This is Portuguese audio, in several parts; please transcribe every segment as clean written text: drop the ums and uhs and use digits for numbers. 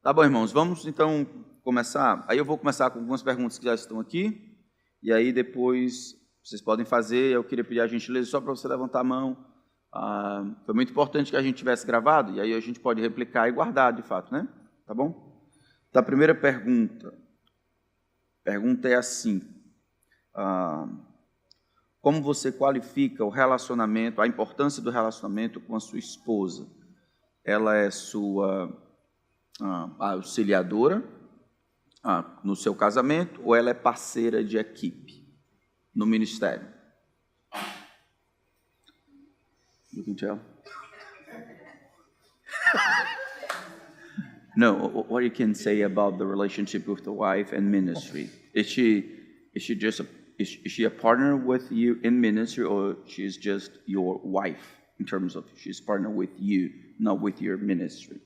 Tá bom, irmãos, vamos então começar. Aí eu vou começar com algumas perguntas que já estão aqui, e aí depois vocês podem fazer. Eu queria pedir a gentileza só para você levantar a mão. Foi muito importante que a gente tivesse gravado, e aí a gente pode replicar e guardar, de fato, né? Tá bom? Então, a primeira pergunta é assim: como você qualifica o relacionamento, a importância do relacionamento com a sua esposa? Ela é sua auxiliadora no seu casamento, ou ela é parceira de equipe no ministério? You can tell. No, what you can say about the relationship with the wife and ministry? Is she a partner with you in ministry, or she's just your wife in terms of she's partner with you, not with your ministry?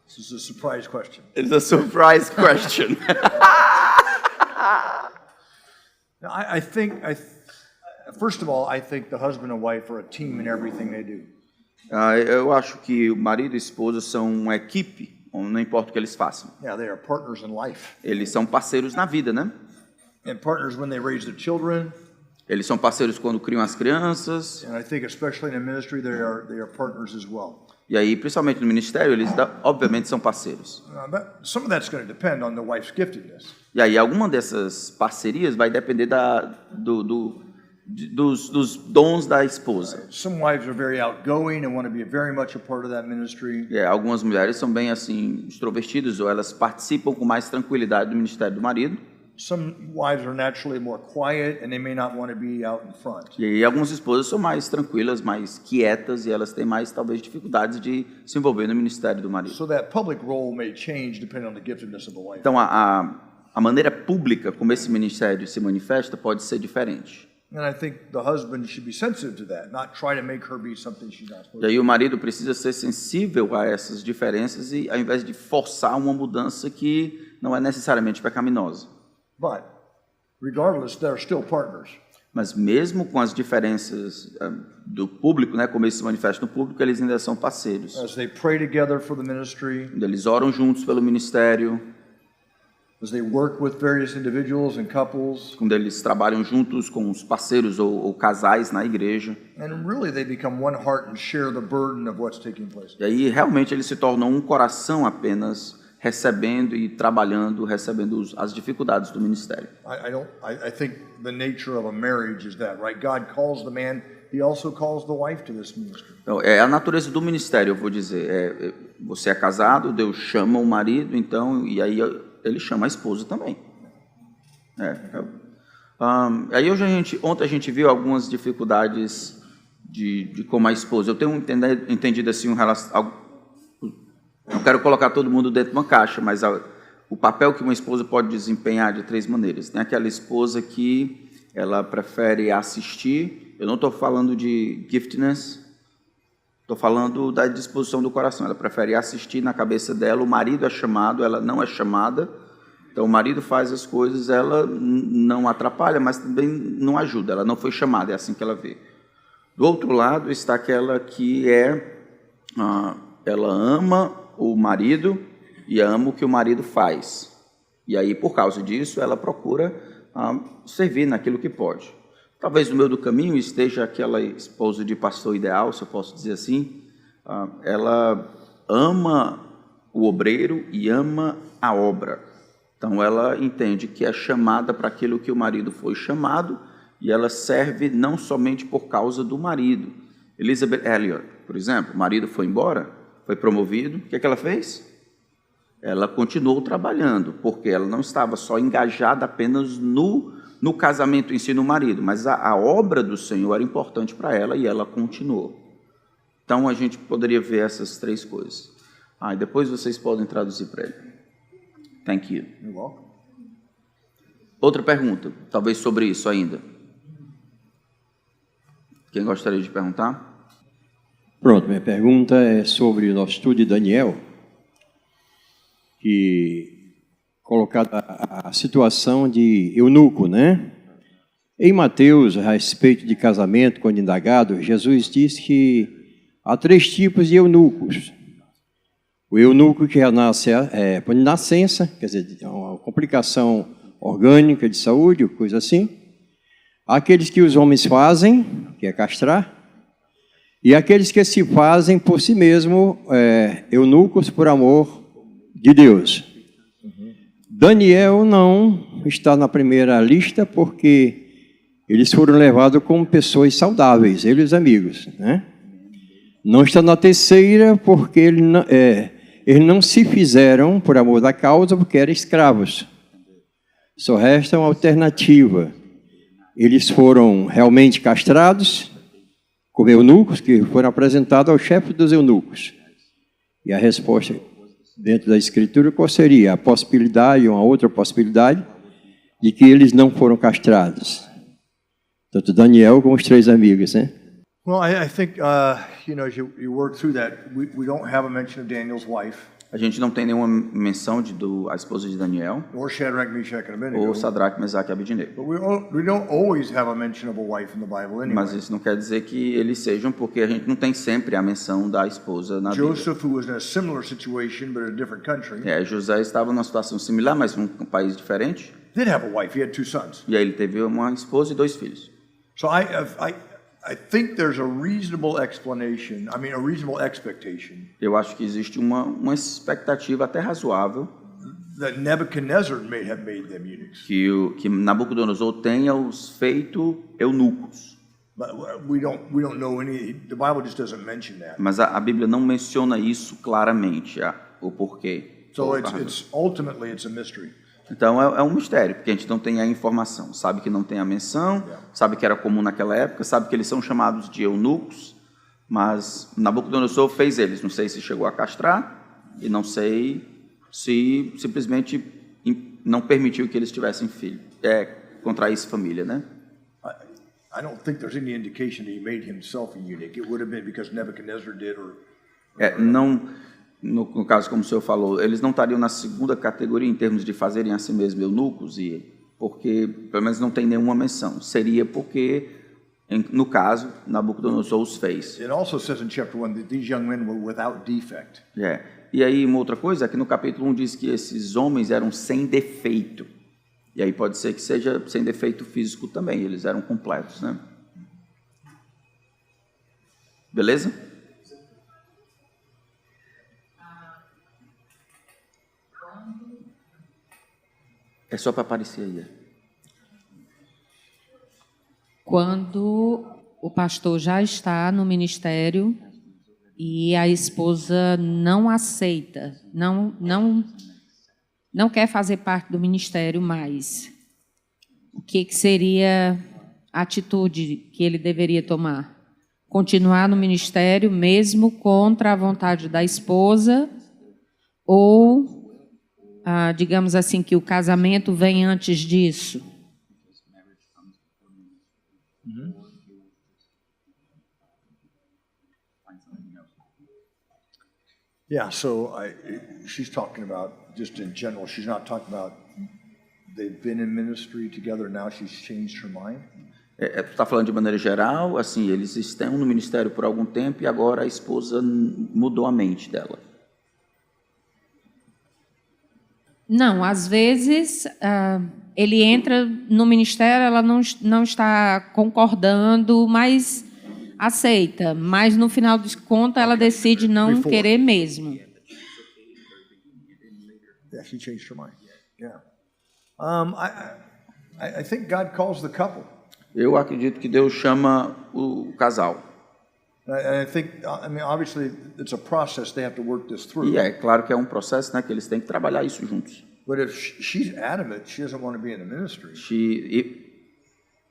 This is a surprise question. It's a surprise question. I think, first of all, I think the husband and wife are a team in everything they do. Eu acho que o marido e a esposa são uma equipe, não importa o que eles façam. Yeah, they are partners in life. Eles são parceiros na vida, né? And partners when they raise their children. Eles são parceiros quando criam as crianças. And I think especially in the ministry they are partners as well. E aí, principalmente no ministério, eles obviamente são parceiros. Some of that's going to depend on the wife's giftedness. E aí, alguma dessas parcerias vai depender dos dons da esposa. Some wives are very outgoing and want to be very much a part of that ministry. Algumas mulheres são bem assim extrovertidas, ou elas participam com mais tranquilidade do ministério do marido. Some wives are naturally more quiet and they may not want to be out in front. E aí algumas esposas são mais tranquilas, mais quietas, e elas têm mais talvez dificuldades de se envolver no ministério do marido. So that public role may change depending on the giftedness of the wife. Então a maneira pública como esse ministério se manifesta pode ser diferente. And I think the husband should be sensitive to that, not try to make her be something she's not supposed to. E aí o marido precisa ser sensível a essas diferenças e ao invés de forçar uma mudança que não é necessariamente pecaminosa. But regardless, they're still partners. Mas mesmo com as diferenças do público, né, como eles se manifestam no público, eles ainda são parceiros. As they pray together for the ministry, eles oram juntos pelo ministério, as they work with various individuals and couples, quando eles trabalham juntos com os parceiros ou casais na igreja. And really they become one heart and share the burden of what's taking place. E aí realmente eles se tornam um coração apenas, recebendo e trabalhando, recebendo as dificuldades do ministério. I think the nature of a marriage is that, right? God calls the man, he also calls the wife to this ministry. Então, é a natureza do ministério, eu vou dizer. Você é casado, Deus chama o marido, então, e aí ele chama a esposa também. Aí ontem a gente viu algumas dificuldades de como a esposa. Eu tenho entendido assim não quero colocar todo mundo dentro de uma caixa, mas o papel que uma esposa pode desempenhar de 3 maneiras. Tem aquela esposa que ela prefere assistir. Eu não estou falando de giftedness, estou falando da disposição do coração. Ela prefere assistir na cabeça dela. O marido é chamado, ela não é chamada. Então, o marido faz as coisas, ela não atrapalha, mas também não ajuda. Ela não foi chamada, é assim que ela vê. Do outro lado está aquela que ela ama o marido e ama o que o marido faz. E aí, por causa disso, ela procura servir naquilo que pode. Talvez no meio do caminho esteja aquela esposa de pastor ideal, se eu posso dizer assim. Ela ama o obreiro e ama a obra. Então, ela entende que é chamada para aquilo que o marido foi chamado e ela serve não somente por causa do marido. Elizabeth Elliot, por exemplo, o marido foi embora, foi promovido, o que ela fez? Ela continuou trabalhando, porque ela não estava só engajada apenas no casamento em si, no marido, mas a obra do Senhor era importante para ela e ela continuou. Então, a gente poderia ver essas 3 coisas. E depois vocês podem traduzir para ele. Thank you. You're welcome. Outra pergunta, talvez sobre isso ainda. Quem gostaria de perguntar? Pronto, minha pergunta é sobre o nosso estudo de Daniel, que colocada a situação de eunuco, né? Em Mateus, a respeito de casamento, quando indagado, Jesus diz que há 3 tipos de eunucos. O eunuco que nasce por nascença, quer dizer, é uma complicação orgânica de saúde, coisa assim. Aqueles que os homens fazem, que é castrar. E aqueles que se fazem por si mesmos, eunucos por amor de Deus. Daniel não está na primeira lista porque eles foram levados como pessoas saudáveis, ele e os amigos, né? Não está na terceira porque eles não se fizeram por amor da causa porque eram escravos. Só resta uma alternativa. Eles foram realmente castrados como eunucos que foram apresentados ao chefe dos eunucos. E a resposta dentro da Escritura qual seria? A possibilidade, uma outra possibilidade, de que eles não foram castrados. Tanto Daniel como os 3 amigos, né? Well, I think, as you work through that, we don't have a mention of Daniel's wife, A gente não tem nenhuma menção a esposa de Daniel, or Shadrach, Meshach, and Abednego. ou Sadraque, Mesaque e Abednego. But we don't always have a mention of a wife in the Bible anyway. Mas isso não quer dizer que eles sejam, porque a gente não tem sempre a menção da esposa na Bíblia. Joseph, who was in a similar situation but in a different country, José estava numa situação similar, mas num país diferente, did have a wife. He had 2 sons. e aí ele teve uma esposa e 2 filhos. So I think there's a reasonable explanation, a reasonable expectation Eu acho que existe uma expectativa até razoável that Nebuchadnezzar may have made them eunuchs. que Nabucodonosor tenha os feito eunucos. But we don't know any, the Bible just doesn't mention that. Mas a Bíblia não menciona isso claramente, o porquê. So ultimately it's a mystery. Então é um mistério, porque a gente não tem a informação. Sabe que não tem a menção, sabe que era comum naquela época, sabe que eles são chamados de eunucos, mas Nabucodonosor fez eles. Não sei se chegou a castrar e não sei se simplesmente não permitiu que eles tivessem filho, contraísse família, né? I don't think there's any indication that he made himself a eunuch. It would have been because Nebuchadnezzar did, or Não, no caso, como o senhor falou, eles não estariam na segunda categoria em termos de fazerem a si mesmos eunucos, porque, pelo menos, não tem nenhuma menção. Seria porque, no caso, Nabucodonosor os fez. It also says in chapter 1 that these young men were without defect. E aí, uma outra coisa, aqui no capítulo 1 diz que esses homens eram sem defeito. E aí pode ser que seja sem defeito físico também, eles eram completos, né? Beleza? É só para aparecer aí. Quando o pastor já está no ministério e a esposa não aceita, não quer fazer parte do ministério mais, o que seria a atitude que ele deveria tomar? Continuar no ministério mesmo contra a vontade da esposa ou digamos assim, que o casamento vem antes disso? Yeah, so she's talking about, just in general, she's not talking about they've been in ministry together, now she's changed her mind. Tu está falando de maneira geral, assim, eles estão no ministério por algum tempo e agora a esposa mudou a mente dela. Não, às vezes ele entra no ministério, ela não está concordando, mas aceita. Mas no final dos contos ela decide não querer mesmo. Yeah, she changed her mind. Yeah. I think God calls the couple. Eu acredito que Deus chama o casal. I think, obviously, it's a process. They have to work this through. E é claro que é um processo, né, que eles têm que trabalhar isso juntos. But if she's adamant, she doesn't want to be in the ministry.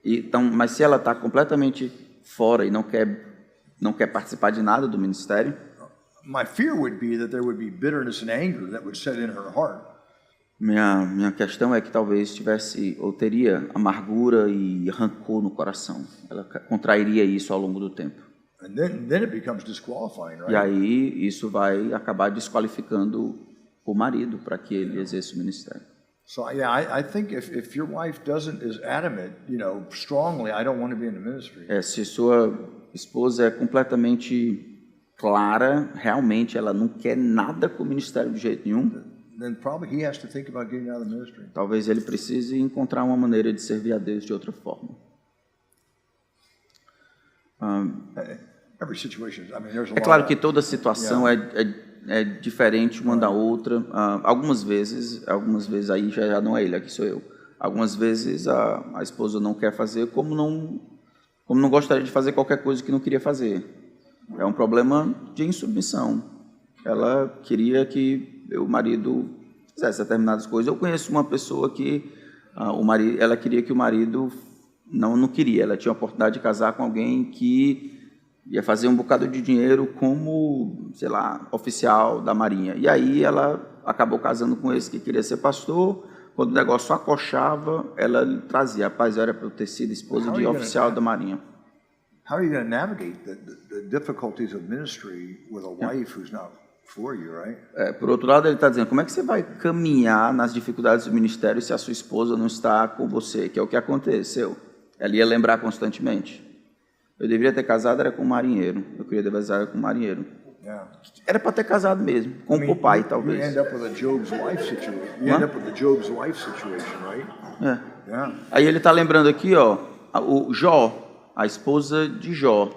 Então, mas se ela está completamente fora e não quer participar de nada do ministério, my fear would be that there would be bitterness and anger that would set in her heart. Minha questão é que talvez tivesse ou teria amargura e rancor no coração. Ela contrairia isso ao longo do tempo. And then it becomes disqualifying, right? E aí isso vai acabar desqualificando o marido para que ele exerça o ministério. So yeah, I think if your wife is adamant, strongly, I don't want to be in the ministry. Se sua esposa é completamente clara, realmente ela não quer nada com o ministério de jeito nenhum, Then probably he has to think about getting out of the ministry. talvez ele precise encontrar uma maneira de servir a Deus de outra forma. Every situation. I mean, there's a É claro que toda situação é diferente uma da outra. Algumas vezes aí já não é ele, aqui sou eu. Algumas vezes a esposa não quer fazer, como não gostaria de fazer qualquer coisa que não queria fazer. É um problema de insubmissão. Ela queria que o marido fizesse determinadas coisas. Eu conheço uma pessoa que ela queria que o marido não queria. Ela tinha a oportunidade de casar com alguém que ia fazer um bocado de dinheiro como, sei lá, oficial da Marinha. E aí ela acabou casando com esse que queria ser pastor. Quando o negócio acochava, ela trazia. Rapaz, era para eu ter sido esposa de oficial da Marinha. How are you going to navigate the difficulties of ministry with a wife who's not for you, right? Por outro lado, ele está dizendo, como é que você vai caminhar nas dificuldades do ministério se a sua esposa não está com você? Que é o que aconteceu. Ela ia lembrar constantemente. Eu deveria ter casado era com um marinheiro. Eu queria ter casado com um marinheiro. Yeah. Era para ter casado mesmo, com o pai, talvez. You end up with a Job's wife situation. You end up with a Job's wife situation, right? Yeah. Aí ele está lembrando aqui, o Jó, a esposa de Jó,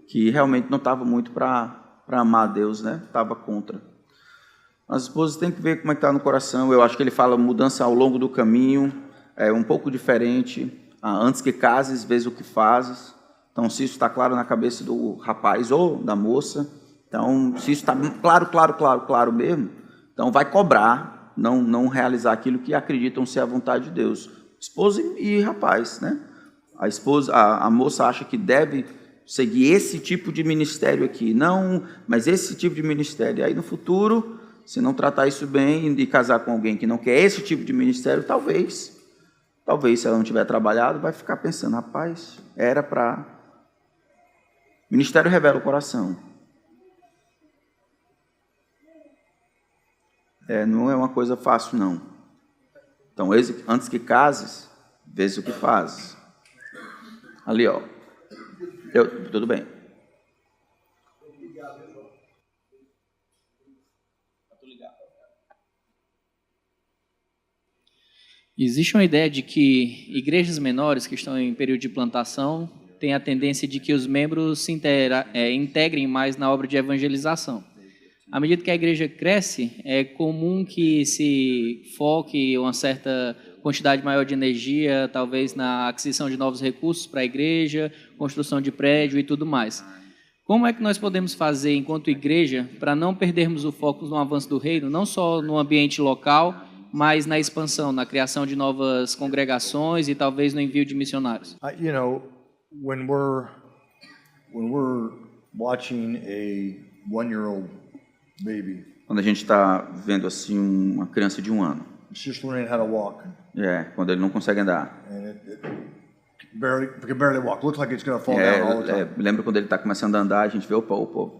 que realmente não estava muito para amar a Deus, né? Estava contra. As esposas têm que ver como é que está no coração. Eu acho que ele fala mudança ao longo do caminho, é um pouco diferente. Antes que cases, vês o que fazes. Então, se isso está claro na cabeça do rapaz ou da moça, então, se isso está claro mesmo, então vai cobrar, não realizar aquilo que acreditam ser a vontade de Deus. Esposa e rapaz, né? A moça acha que deve seguir esse tipo de ministério aqui. Não, mas esse tipo de ministério. Aí, no futuro, se não tratar isso bem e casar com alguém que não quer esse tipo de ministério, talvez, se ela não tiver trabalhado, vai ficar pensando, rapaz, era para... Ministério revela o coração. Não é uma coisa fácil, não. Então, antes que cases, vês o que fazes. Ali, tudo bem. Existe uma ideia de que igrejas menores que estão em período de plantação têm a tendência de que os membros se integrem mais na obra de evangelização. À medida que a igreja cresce, é comum que se foque uma certa quantidade maior de energia, talvez na aquisição de novos recursos para a igreja, construção de prédio e tudo mais. Como é que nós podemos fazer, enquanto igreja, para não perdermos o foco no avanço do reino, não só no ambiente local, mas na expansão, na criação de novas congregações e talvez no envio de missionários? When we're watching a 1-year-old baby, quando a gente está vendo assim uma criança de 1 ano, it's just learning how to walk. Quando ele não consegue andar. And it can barely walk. Looks like it's going to fall down all the time. Lembra quando ele está começando a andar, a gente vê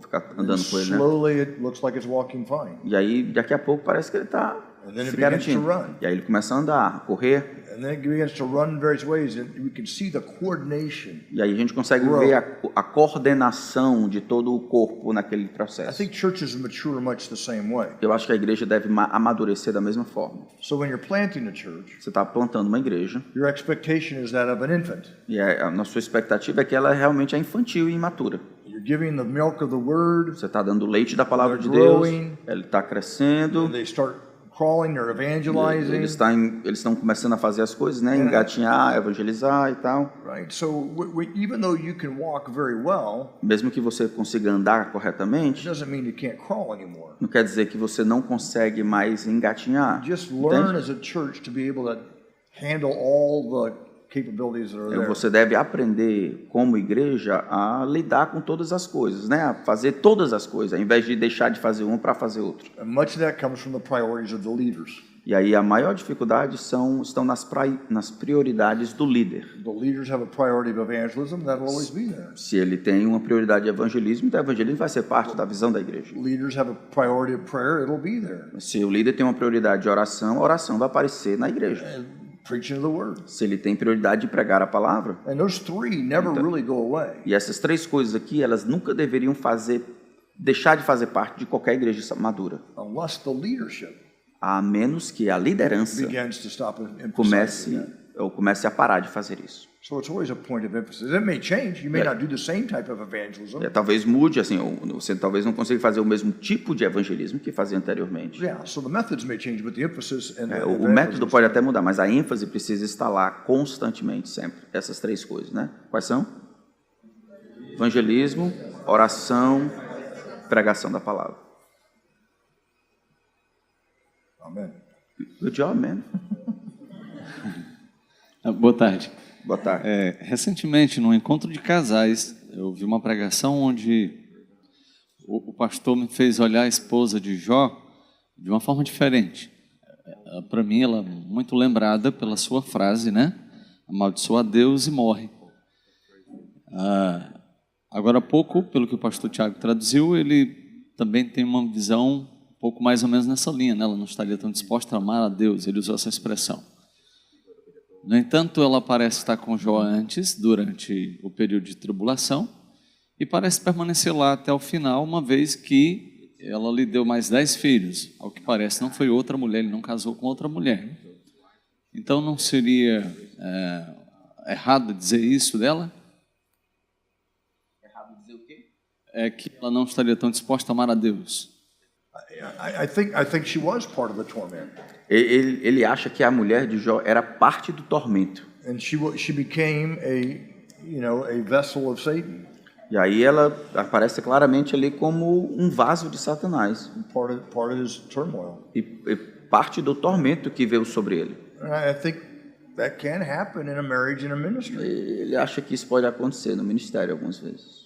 ficar andando com ele, né? Slowly, it looks like it's walking fine. E aí, daqui a pouco, parece que ele está se garantindo. E aí ele começa a andar, a correr. And then it begins to run in various ways, and we can see the coordination. E aí a gente consegue ver a coordenação de todo o corpo naquele I processo. think churches mature much the same way. Eu acho que a igreja deve amadurecer da mesma forma. So when you're planting a church, Você está plantando uma igreja, your expectation is that of an infant. e a sua expectativa é que ela realmente é infantil e imatura. You're giving the milk of the word, Você está dando leite da palavra de They're Deus, growing. ele está crescendo, and they start crawling, they're evangelizing. eles estão começando a fazer as coisas, né? Engatinhar, evangelizar e tal. Right. So even though you can walk very well, Mesmo que você consiga andar it corretamente, doesn't mean you can't crawl anymore. não quer dizer que você não consegue mais engatinhar. Just learn Entende? as a church to be able to handle all the capabilities that are there. Você deve aprender, como igreja, a lidar com todas as coisas, né? A fazer todas as coisas, ao invés de deixar de fazer uma para fazer outra. And much of that comes from the priorities of the leaders. E aí a maior dificuldade estão nas prioridades do líder. The leaders have a priority of evangelism, that'll always be there. Se ele tem uma prioridade de evangelismo, então o evangelismo vai ser parte da visão da igreja. Leaders have a priority of prayer, it'll be there. Se o líder tem uma prioridade de oração, a oração vai aparecer na igreja. Preaching of the word. Se ele tem prioridade de pregar a palavra. And those three never really go away. E essas três coisas aqui, elas nunca deveriam deixar de fazer parte de qualquer igreja madura. Unless the leadership A menos que a liderança begins to stop emphasizing comece a parar de fazer isso. So it's always a point of emphasis. It may change. You may not do the same type of evangelism. Talvez mude, assim, você talvez não consiga fazer o mesmo tipo de evangelismo que fazia anteriormente. Yeah, so the methods may change, but the emphasis and the O método pode até mudar, mas a ênfase precisa estar lá constantemente, sempre. Essas três coisas, né? Quais são? Evangelismo, oração, pregação da palavra. Amen. Good job, man. Boa tarde. Boa tarde. Recentemente, num encontro de casais, eu vi uma pregação onde o pastor me fez olhar a esposa de Jó de uma forma diferente. Para mim, ela é muito lembrada pela sua frase, né? Amaldiçoa a Deus e morre. Agora há pouco, pelo que o pastor Tiago traduziu, ele também tem uma visão um pouco mais ou menos nessa linha, né? Ela não estaria tão disposta a amar a Deus, ele usou essa expressão. No entanto, ela parece estar com Jó antes, durante o período de tribulação, e parece permanecer lá até o final, uma vez que ela lhe deu mais 10 filhos. Ao que parece, não foi outra mulher, ele não casou com outra mulher. Então, não seria errado dizer isso dela? Errado dizer o quê? É que ela não estaria tão disposta a amar a Deus. I think she was part of the torment. Ele acha que a mulher de Jó era parte do tormento. And she became a vessel of Satan. E aí ela aparece claramente ali como um vaso de Satanás. Part of his turmoil. E parte do tormento que veio sobre ele. And I think that can happen in a marriage and a ministry. Ele acha que isso pode acontecer no ministério algumas vezes.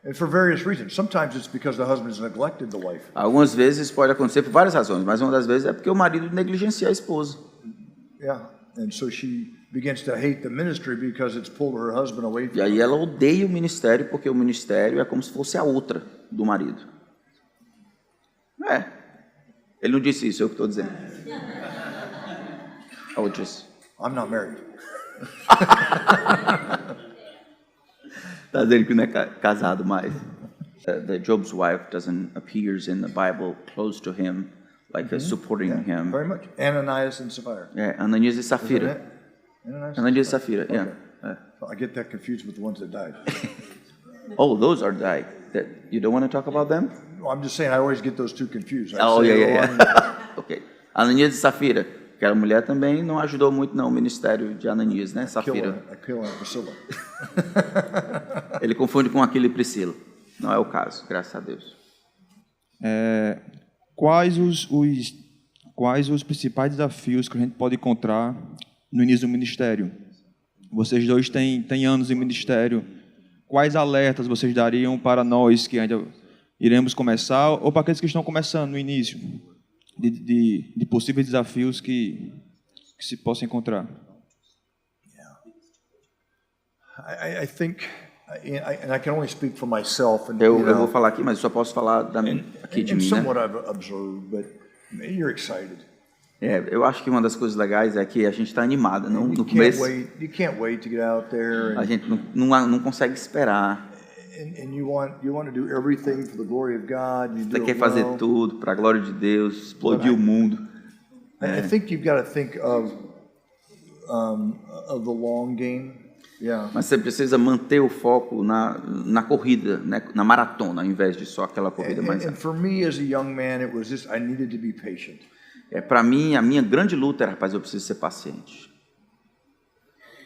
And for various reasons. Sometimes it's because the husband has neglected the wife. Algumas vezes pode acontecer por várias razões, mas uma das vezes é porque o marido negligencia a esposa. Yeah, and so she begins to hate the ministry because it's pulled her husband away from E aí her. ela odeia o ministério porque o ministério é como se fosse a outra do marido. Ele não disse isso, eu que estou dizendo. Eu disse. I'm not married. Está dizendo que não é casado mais. That Job's wife doesn't appears in the Bible close to him, like supporting him. Very much. Ananias and Sapphira. Ananias e Safira. Ananias e Safira, yeah. I get that confused with the ones that died. Oh, those are died. You don't want to talk about them? I'm just saying I always get those two confused. Oh, yeah. Ok. Ananias e Safira. Aquela mulher também não ajudou muito não o ministério de Ananias, né? Safira. Aquila and Priscilla. Ele confunde com Aquila e Priscila. Não é o caso, graças a Deus. Quais os principais desafios que a gente pode encontrar no início do ministério? Vocês dois têm anos em ministério. Quais alertas vocês dariam para nós que ainda iremos começar ou para aqueles que estão começando no início de possíveis desafios que se possam encontrar? I think, and I can only speak for myself. And, Eu vou falar aqui, mas eu só posso falar aqui de and mim, né? somewhat I've observed, but you're excited. Eu acho que uma das coisas legais é que a gente está animado. No You começo, can't wait to get out there. a And, gente não consegue esperar. and you want to do everything for the glory of God. You Você do quer it fazer well. tudo para a glória de Deus, explodir o mundo. I think you've got to think of the long game. Yeah. Mas você precisa manter o foco na corrida, né? Na maratona, ao invés de só aquela corrida mais And rápida. for me as a young man, it was just I needed to be patient. Para mim, a minha grande luta era, rapaz, eu preciso ser paciente.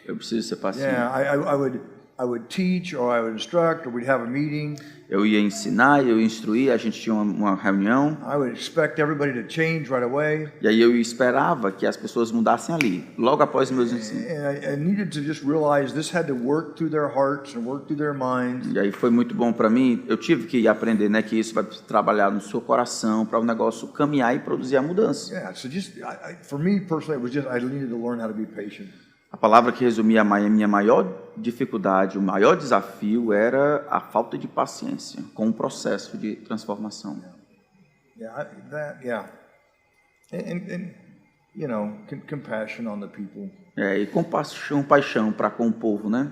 Eu preciso ser paciente. Yeah, I would teach or I would instruct or we'd have a meeting. Eu ia ensinar, eu ia instruir, a gente tinha uma reunião, I would expect everybody to change right away. e aí eu esperava que as pessoas mudassem ali, logo após meus ensinos. And I needed to just realize this had to work through their hearts and work through their minds. E aí foi muito bom para mim, eu tive que aprender, né, que isso vai trabalhar no seu coração, para o negócio caminhar e produzir a mudança. Yeah, so just, for me personally, it was just, I needed to learn how to be patient. A palavra que resumia a minha maior dificuldade, o maior desafio era a falta de paciência com o processo de transformação. Yeah. And you know, compassion on the people. E compaixão para com o povo, né?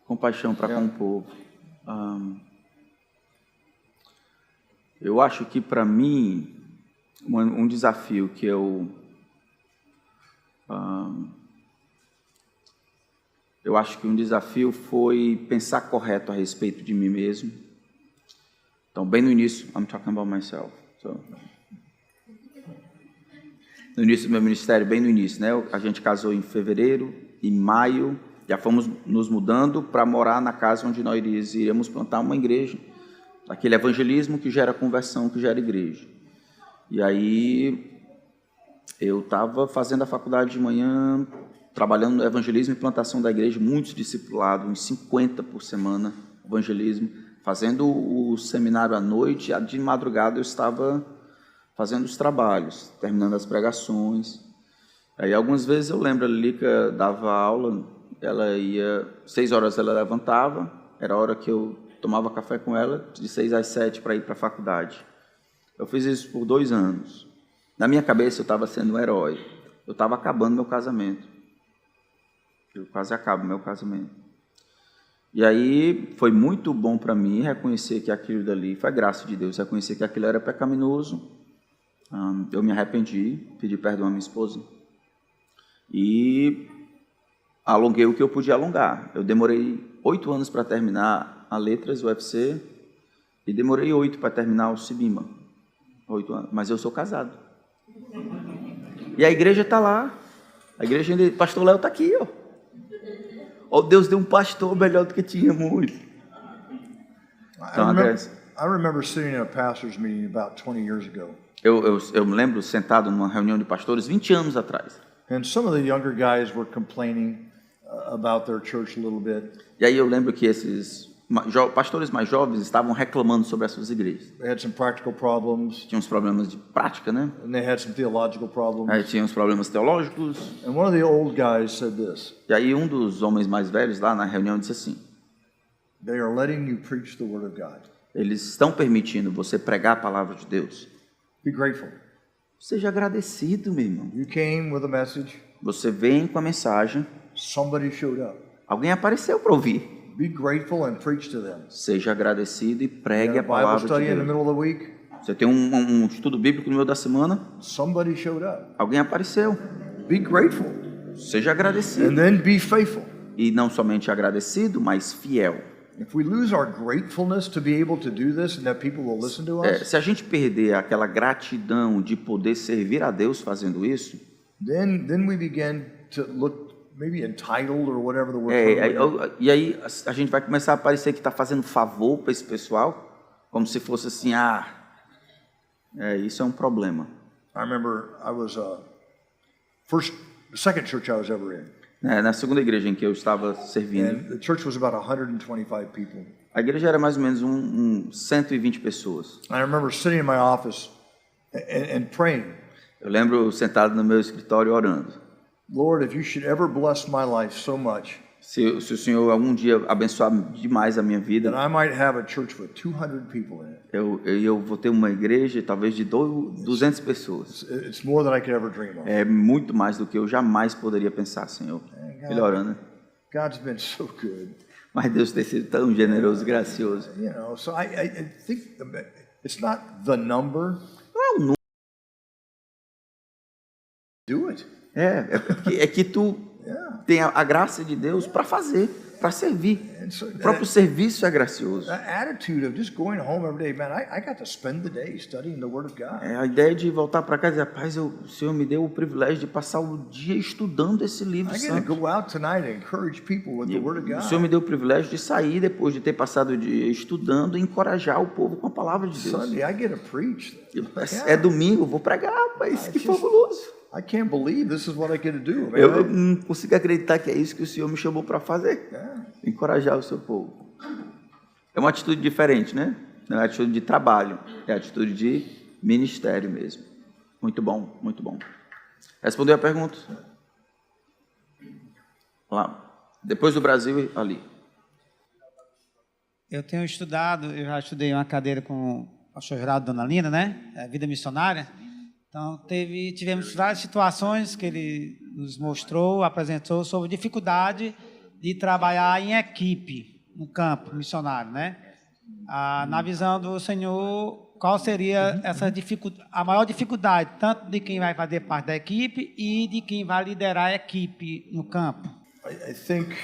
Compaixão para com o povo. Eu acho que para mim um desafio que eu acho que um desafio foi pensar correto a respeito de mim mesmo. Então, bem no início, I'm talking about myself. So, no início do meu ministério, bem no início, né? A gente casou em fevereiro, em maio, já fomos nos mudando para morar na casa onde nós iríamos plantar uma igreja. Aquele evangelismo que gera conversão, que gera igreja. E aí, eu estava fazendo a faculdade de manhã, trabalhando no evangelismo e plantação da igreja, muitos discipulados, uns 50 por semana, evangelismo, fazendo o seminário à noite, de madrugada eu estava fazendo os trabalhos, terminando as pregações. Aí algumas vezes eu lembro, a Lilica dava aula, ela ia, 6 horas ela levantava, era a hora que eu tomava café com ela, de 6 às 7 para ir para a faculdade. Eu fiz isso por 2 anos. Na minha cabeça eu estava sendo um herói, eu estava acabando meu casamento. Eu quase acabo meu casamento. E aí foi muito bom para mim reconhecer que aquilo dali, foi graça de Deus, reconhecer que aquilo era pecaminoso. Eu me arrependi, pedi perdão à minha esposa. E alonguei o que eu podia alongar. Eu demorei 8 anos para terminar a Letras, o UFC, e demorei 8 para terminar o Cibima. 8 anos, mas eu sou casado. E a igreja está lá. A igreja, o pastor Léo está aqui, ó. Oh, Deus deu um pastor melhor do que tinha muito. Então, I remember sitting in a pastor's meeting about 20 years ago. Eu me lembro sentado numa reunião de pastores 20 anos atrás. And some of the younger guys were complaining about their church a little bit. E aí eu lembro que esses pastores mais jovens estavam reclamando sobre as suas igrejas. They had some practical problems. Tinha uns problemas de prática, né? And they had some theological problems. Aí tinha uns problemas teológicos. And one of the old guys said this. E aí um dos homens mais velhos lá na reunião disse assim: They are letting you preach the word of God. Eles estão permitindo você pregar a palavra de Deus. Be grateful. Seja agradecido, meu irmão. You came with a message. Você vem com a mensagem. Somebody showed up. Alguém apareceu para ouvir. Be grateful and preach to them. Seja agradecido e pregue a Bible palavra de study in the Deus. middle of the week. Você tem um estudo bíblico no meio da semana. Somebody showed up. Alguém apareceu. Be grateful. Seja agradecido. And then be faithful. E não somente agradecido, mas fiel. If we lose our gratefulness to be able to do this and that people will listen to us, Se a gente perder aquela gratidão de poder servir a Deus fazendo isso, then we begin to look maybe entitled or whatever the word e aí a gente vai começar a parecer que está fazendo favor para esse pessoal, como se fosse assim, isso é um problema. I remember I was second church I was ever in. Na segunda igreja em que eu estava servindo, And the church was about 125 people. a igreja era mais ou menos 120 pessoas. I remember sitting in my office and praying, Eu lembro sentado no meu escritório orando. Lord, if you should ever bless my life so much Se o Senhor algum dia abençoar demais a minha vida, that I might have a church with 200 people in it. eu vou ter uma igreja talvez de 200 pessoas. It's more than I could ever dream of. É muito mais do que eu jamais poderia pensar, Senhor. Ele orando, né? God's been so good. Mas Deus tem sido tão generoso e gracioso. You know, so I think it's not the number. Não é o número. Do it. É que tu tem a graça de Deus para fazer, para servir. O próprio serviço é gracioso. That attitude of just going home every day, man, I got to spend the day studying the Word of God. É a ideia de voltar para casa e dizer, rapaz, o Senhor me deu o privilégio de passar o dia estudando esse livro I get to santo. go out tonight and encourage people with the Word of O God. Senhor me deu o privilégio de sair depois de ter passado o dia estudando e encorajar o povo com a palavra de Deus. Sunday, I get to preach. É domingo, vou pregar, rapaz, que fabuloso. I can't believe this is what I get to do. Man, Eu não consigo acreditar que é isso que o Senhor me chamou para fazer. Encorajar o seu povo. É uma atitude diferente, né? Não é atitude de trabalho, é atitude de ministério mesmo. Muito bom, muito bom. Respondeu a pergunta? Lá. Depois do Brasil, ali. Eu tenho estudado, eu já estudei uma cadeira com o pastor Geraldo Dona Lina, né? Vida missionária. Então, tivemos várias situações que ele nos mostrou, apresentou sobre dificuldade de trabalhar em equipe no campo missionário, né? Na visão do Senhor, qual seria a maior dificuldade, tanto de quem vai fazer parte da equipe e de quem vai liderar a equipe no campo? I think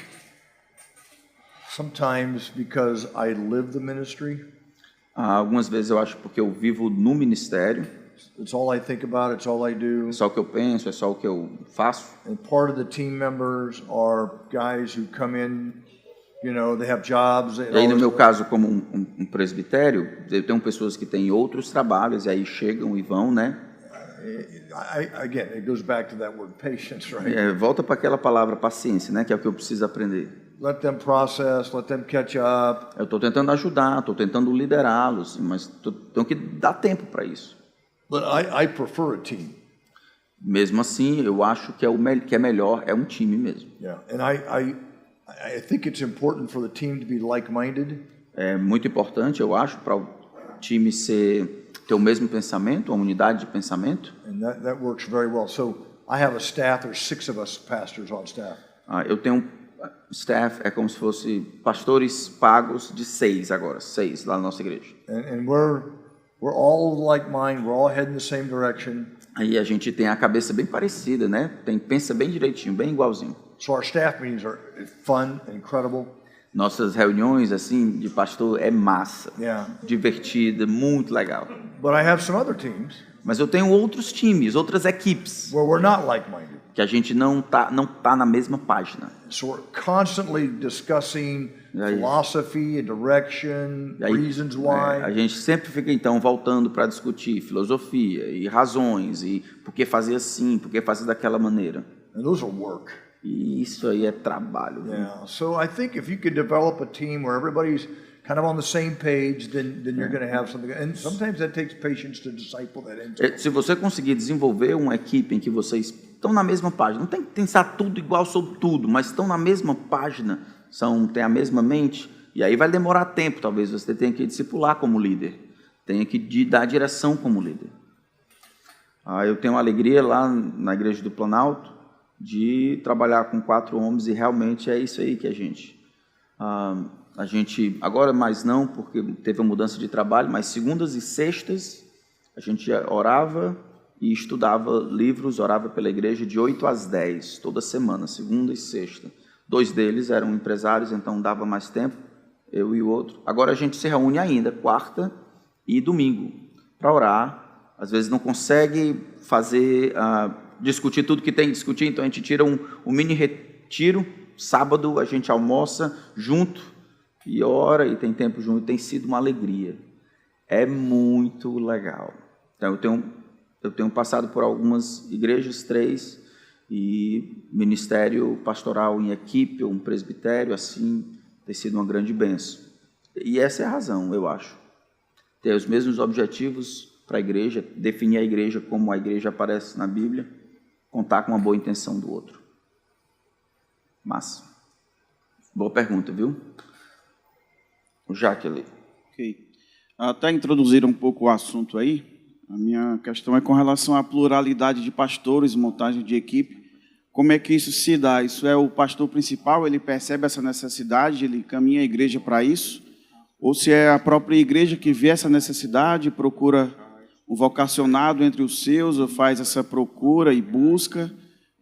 sometimes because I live the ministry, Algumas vezes eu acho porque eu vivo no ministério, it's all I think about, it's all I do. é só o que eu penso, é só o que eu faço. And part of the team members are guys who come in, you know, they have jobs. E aí, no meu caso, como um presbitério, eu tenho pessoas que têm outros trabalhos, e aí chegam e vão, né? Again, it goes back to that word patience, right? Volta para aquela palavra paciência, né? Que é o que eu preciso aprender. Let them process, let them catch up. Eu estou tentando ajudar, estou tentando liderá-los, mas tenho que dar tempo para isso. But I prefer a team. Mesmo assim, eu acho que que é melhor é um time mesmo. Yeah, and I think it's important for the team to be like-minded. É muito importante, eu acho, para o time ter o mesmo pensamento, uma unidade de pensamento. And that works very well. So I have a staff, there's 6 of us pastors on staff. Eu tenho staff, é como se fosse pastores pagos de 6 agora, 6 lá na nossa igreja. And we're all like-minded, we're all heading the same direction. Aí a gente tem a cabeça bem parecida, né? Pensa bem direitinho, bem igualzinho. So our staff meetings are fun and incredible. Nossas reuniões, assim, de pastor é massa, Yeah. divertida, muito legal. But I have some other teams Mas eu tenho outros times, outras equipes, where we're not like-minded. que a gente não tá na mesma página. So we're constantly discussing E aí? philosophy and direction, E aí, reasons why. a gente sempre fica, então, voltando para discutir filosofia e razões, e por que fazer assim, por que fazer daquela maneira. And those are work. E isso aí é trabalho. Viu? Yeah. So I think if you could develop a team where everybody's kind of on the same page, then you're going to have something. And sometimes that takes patience to disciple that into. Se você conseguir desenvolver uma equipe em que vocês estão na mesma página, não tem que pensar tudo igual sobre tudo, mas estão na mesma página, têm a mesma mente, e aí vai demorar tempo, talvez você tenha que discipular como líder, tenha que dar direção como líder. Eu tenho uma alegria lá na Igreja do Planalto de trabalhar com 4 homens, e realmente é isso aí que a gente, agora mais não, porque teve a mudança de trabalho, mas segundas e sextas a gente orava e estudava livros, orava pela igreja de 8 às 10, toda semana, segunda e sexta. 2 deles eram empresários, então dava mais tempo, eu e o outro. Agora a gente se reúne ainda, quarta e domingo, para orar. Às vezes não consegue discutir tudo que tem que discutir, então a gente tira um mini retiro. Sábado a gente almoça junto e ora e tem tempo junto. Tem sido uma alegria. É muito legal. Então eu tenho passado por algumas igrejas, 3, e ministério pastoral em equipe, ou um presbitério, assim, tem sido uma grande bênção. E essa é a razão, eu acho. Ter os mesmos objetivos para a igreja, definir a igreja como a igreja aparece na Bíblia, contar com uma boa intenção do outro. Massa. Boa pergunta, viu? O Jaque ali. Ok. Até introduzir um pouco o assunto aí, a minha questão é com relação à pluralidade de pastores, montagem de equipe. Como é que isso se dá? Isso é o pastor principal, ele percebe essa necessidade, ele caminha a igreja para isso? Ou se é a própria igreja que vê essa necessidade, procura um vocacionado entre os seus, ou faz essa procura e busca?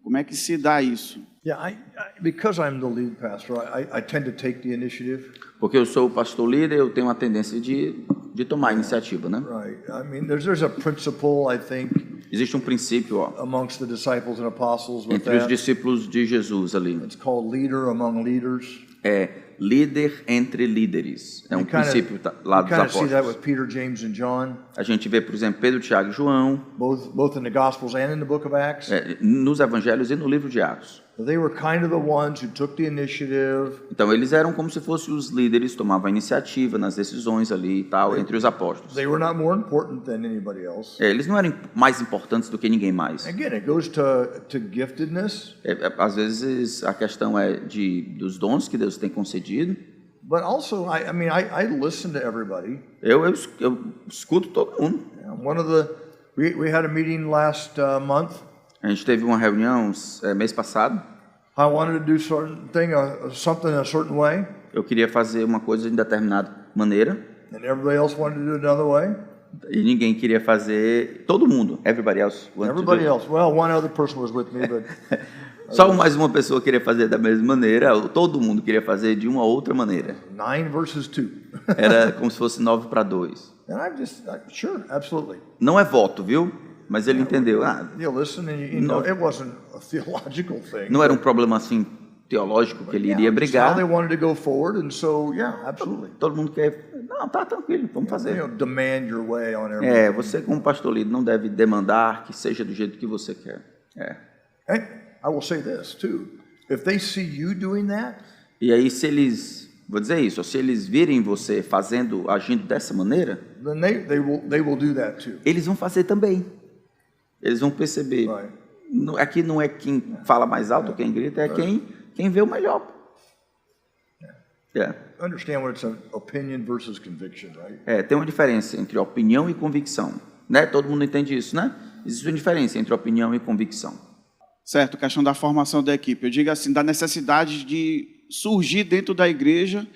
Como é que se dá isso? Yeah, because I'm the lead pastor, I tend to take the initiative. Porque eu sou o pastor líder, eu tenho a tendência de tomar a iniciativa, né? Right. I mean, there's a principle, I think, Existe um princípio, ó, amongst the disciples and apostles with entre os that. discípulos de Jesus ali. It's called leader among leaders. É líder entre líderes. É um princípio lá dos You kind of see that apóstolos. with Peter, James, and John, A gente vê, por exemplo, Pedro, Tiago e João, both in the Gospels and in the book of Acts. nos evangelhos e no livro de Atos. They were kind of the ones who took the initiative. Então, eles eram como se fossem os líderes, tomavam a iniciativa nas decisões ali e tal, entre os apóstolos. They were not more important than anybody else. Eles não eram mais importantes do que ninguém mais. Again, it goes to giftedness, Às vezes, a questão é dos dons que Deus tem concedido. but also, I listen to everybody. Eu escuto todo mundo. One of we had a meeting last month. A gente teve uma reunião mês passado. I wanted to do something a certain way, Eu queria fazer uma coisa de determinada maneira. and everybody else wanted to do it another way. E ninguém queria fazer. Todo mundo. Everybody else. wanted to do Everybody it. else. Well, one other person was with me, but Só mais uma pessoa queria fazer da mesma maneira. Todo mundo queria fazer de uma outra maneira. 9 versus 2. Era como se fosse 9-2. And sure, absolutely. Não é voto, viu? Mas ele entendeu. You listen, and you know, it wasn't a theological thing. Não era um problema assim teológico que ele iria It's how brigar. they wanted to go forward, and so yeah, absolutely. Todo mundo quer. Não, tá tranquilo, vamos fazer. Demand your way on everything. Você como pastor líder não deve demandar que seja do jeito que você quer. And I will say this too: if they see you doing that, E aí se eles, vou dizer isso, se eles virem você agindo dessa maneira, then they will do that too. eles vão fazer também. Eles vão perceber. Right. Aqui não é quem fala mais alto, quem grita, é quem vê o melhor. Understand what it's an opinion versus conviction, right? Tem uma diferença entre opinião e convicção, né? Todo mundo entende isso, né? Existe uma diferença entre opinião e convicção. Certo, questão da formação da equipe. Eu digo assim, da necessidade de surgir dentro da igreja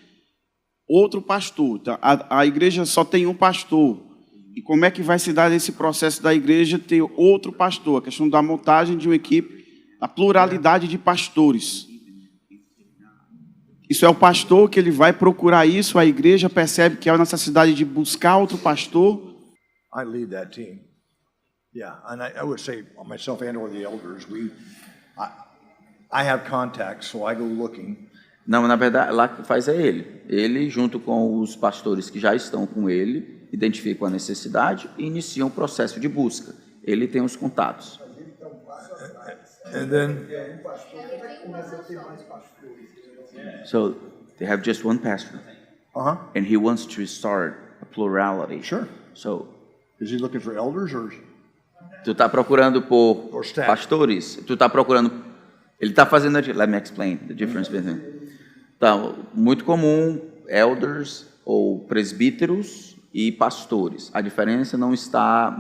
outro pastor. Tá? A igreja só tem um pastor. E como é que vai se dar esse processo da igreja ter outro pastor? A questão da montagem de uma equipe, a pluralidade de pastores. Isso é o pastor que ele vai procurar isso, a igreja percebe que há necessidade de buscar outro pastor. I lead that team. Yeah, and I would say myself and or the elders, I have contacts, so I go looking. Não, na verdade, lá que faz é ele. Ele, junto com os pastores que já estão com ele, identificam a necessidade e iniciam o processo de busca. Ele tem os contatos. And then, So, they have just one pastor. And he wants to start a plurality. Sure. So, is he looking for elders or? tu está procurando por Or staff. pastores? Tu está procurando... Ele está fazendo... Let me explain the difference between... Então, muito comum, elders ou presbíteros e pastores. A diferença não está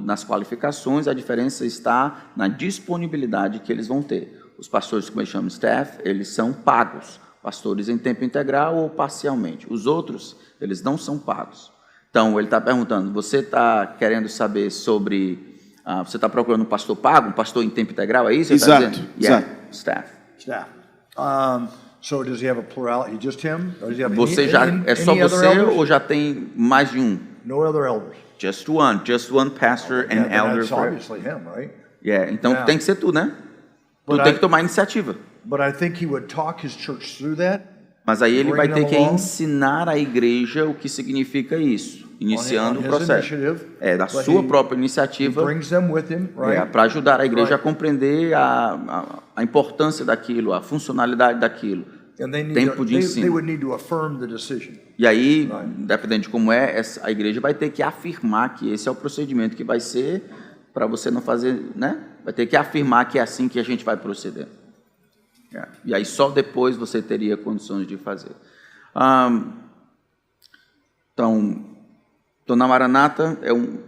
nas qualificações, a diferença está na disponibilidade que eles vão ter. Os pastores, como eles chamam staff, eles são pagos. Pastores em tempo integral ou parcialmente. Os outros, eles não são pagos. Então, ele está perguntando, você está querendo saber sobre... você está procurando um pastor pago, um pastor em tempo integral, é isso? Exato, Yeah, staff. Staff. So does he have a plurality? Just him? Or does he have Você é só você ou já tem mais de um? No other elders. Just one pastor and Yeah, elder. that's obviously him, right? Então Yeah. tem que ser tu, né? But Tu tem que tomar iniciativa. But I think he would talk his church through that. Mas aí ele vai Bring ter them que along. ensinar a igreja o que significa isso, iniciando on o his processo. initiative, Da but sua he própria iniciativa, Brings them with him, right? para ajudar a igreja Right. a compreender a importância daquilo, a funcionalidade daquilo. And they need Tempo to, de they ensino. would need to affirm the decision. E aí, Right. dependendo de como é, a igreja vai ter que afirmar que esse é o procedimento que vai ser para você não fazer, né? Vai ter que afirmar que é assim que a gente vai proceder. E aí só depois você teria condições de fazer. Então, na Maranata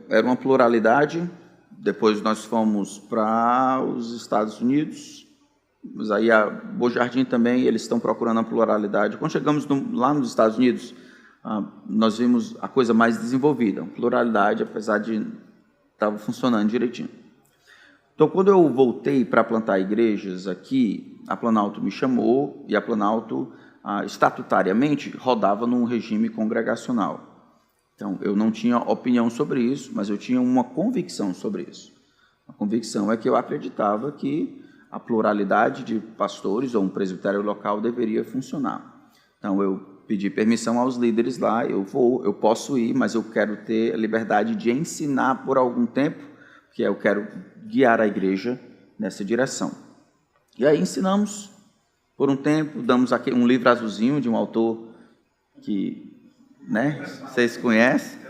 era uma pluralidade. Depois nós fomos para os Estados Unidos. Mas aí a Bom Jardim também, eles estão procurando a pluralidade. Quando chegamos lá nos Estados Unidos, nós vimos a coisa mais desenvolvida. A pluralidade, apesar de estava funcionando direitinho. Então, quando eu voltei para plantar igrejas aqui, a Planalto me chamou e a Planalto, estatutariamente, rodava num regime congregacional. Então, eu não tinha opinião sobre isso, mas eu tinha uma convicção sobre isso. A convicção é que eu acreditava que a pluralidade de pastores ou um presbitério local deveria funcionar. Então, eu pedi permissão aos líderes lá, eu posso ir, mas eu quero ter a liberdade de ensinar por algum tempo, porque eu quero guiar a igreja nessa direção. E aí ensinamos por um tempo, damos aqui um livro azulzinho de um autor que, né, vocês conhecem.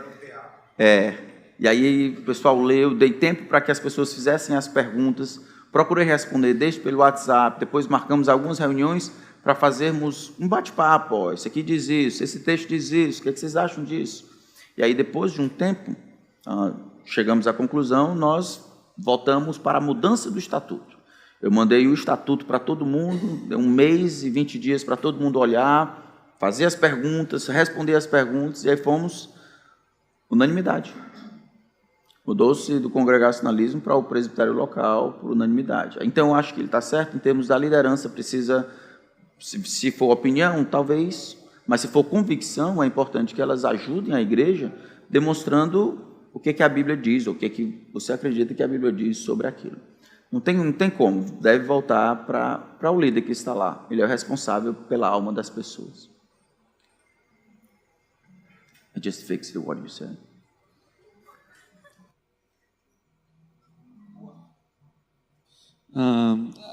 E aí o pessoal leu, dei tempo para que as pessoas fizessem as perguntas, procurei responder desde pelo WhatsApp, depois marcamos algumas reuniões para fazermos um bate-papo. Esse aqui diz isso, esse texto diz isso, o que vocês acham disso? E aí, depois de um tempo, chegamos à conclusão, nós voltamos para a mudança do estatuto. Eu mandei o estatuto para todo mundo, 1 mês e 20 dias para todo mundo olhar, fazer as perguntas, responder as perguntas, e aí fomos unanimidade. Mudou-se do congregacionalismo para o presbitério local por unanimidade. Então, eu acho que ele está certo em termos da liderança, precisa, se for opinião, talvez, mas se for convicção, é importante que elas ajudem a igreja, demonstrando o que a Bíblia diz, ou o que você acredita que a Bíblia diz sobre aquilo. Não tem como, deve voltar para o líder que está lá. Ele é o responsável pela alma das pessoas. I just fixed what you said.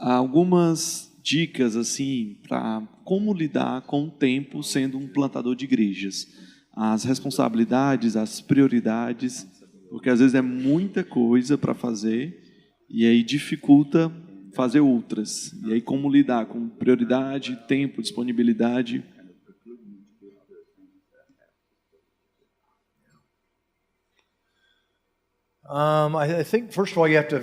Algumas dicas assim para como lidar com o tempo sendo um plantador de igrejas, as responsabilidades, as prioridades, porque às vezes é muita coisa para fazer e aí dificulta fazer outras. E aí como lidar com prioridade, tempo, disponibilidade. I think, first of all, you have to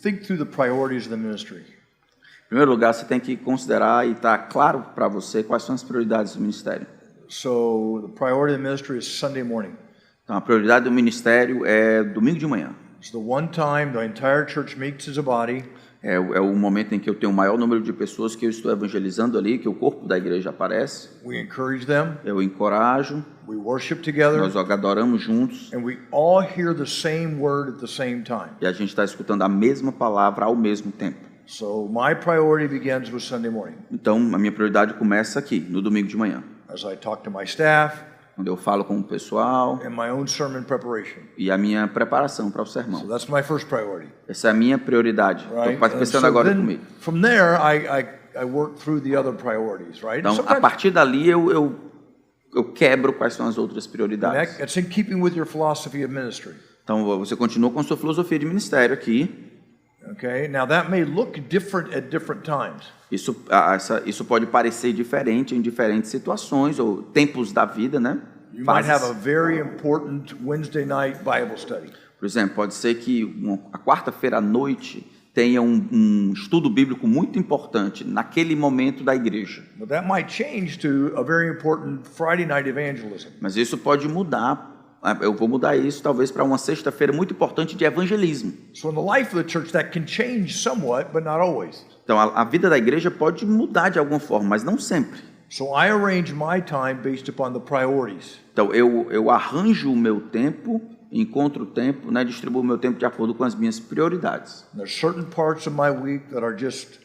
think through the priorities of the ministry. Em primeiro lugar, você tem que considerar e estar claro para você quais são as prioridades do ministério. So, the priority of the ministry is Sunday morning. Então, a prioridade do ministério é domingo de manhã. It's the one time the entire church meets as a body. É o momento em que eu tenho o maior número de pessoas que eu estou evangelizando ali, que o corpo da igreja aparece. We encourage them. Eu encorajo. We worship together. Nós adoramos juntos. And we all hear the same word at the same time. E a gente está escutando a mesma palavra ao mesmo tempo. So my priority begins with Sunday morning. Então, a minha prioridade começa aqui, no domingo de manhã. As I talk to my staff. Quando eu falo com o pessoal. And my own sermon preparation. E a minha preparação para o sermão. So that's my first priority. Essa é a minha prioridade. Estou pensando agora comigo. From there, I work through the other priorities, right? Então, a partir dali eu quebro quais são as outras prioridades. It's in keeping with your philosophy of ministry. Então, você continua com a sua filosofia de ministério aqui. Okay. Now that may look different at different times. Isso pode parecer diferente em diferentes situações ou tempos da vida, né? You might have a very important Wednesday night Bible study. Por exemplo, pode ser que a quarta-feira à noite tenha um estudo bíblico muito importante naquele momento da igreja. But that might change to a very important Friday night evangelism. Mas isso pode mudar. Eu vou mudar isso talvez para uma sexta-feira muito importante de evangelismo. So in the life of the church that can change somewhat, but not always. Então a vida da igreja pode mudar de alguma forma, mas não sempre. So I arrange my time based upon the priorities. Então eu arranjo o meu tempo, encontro o tempo, né, distribuo o meu tempo de acordo com as minhas prioridades. There's certain parts of my week that are just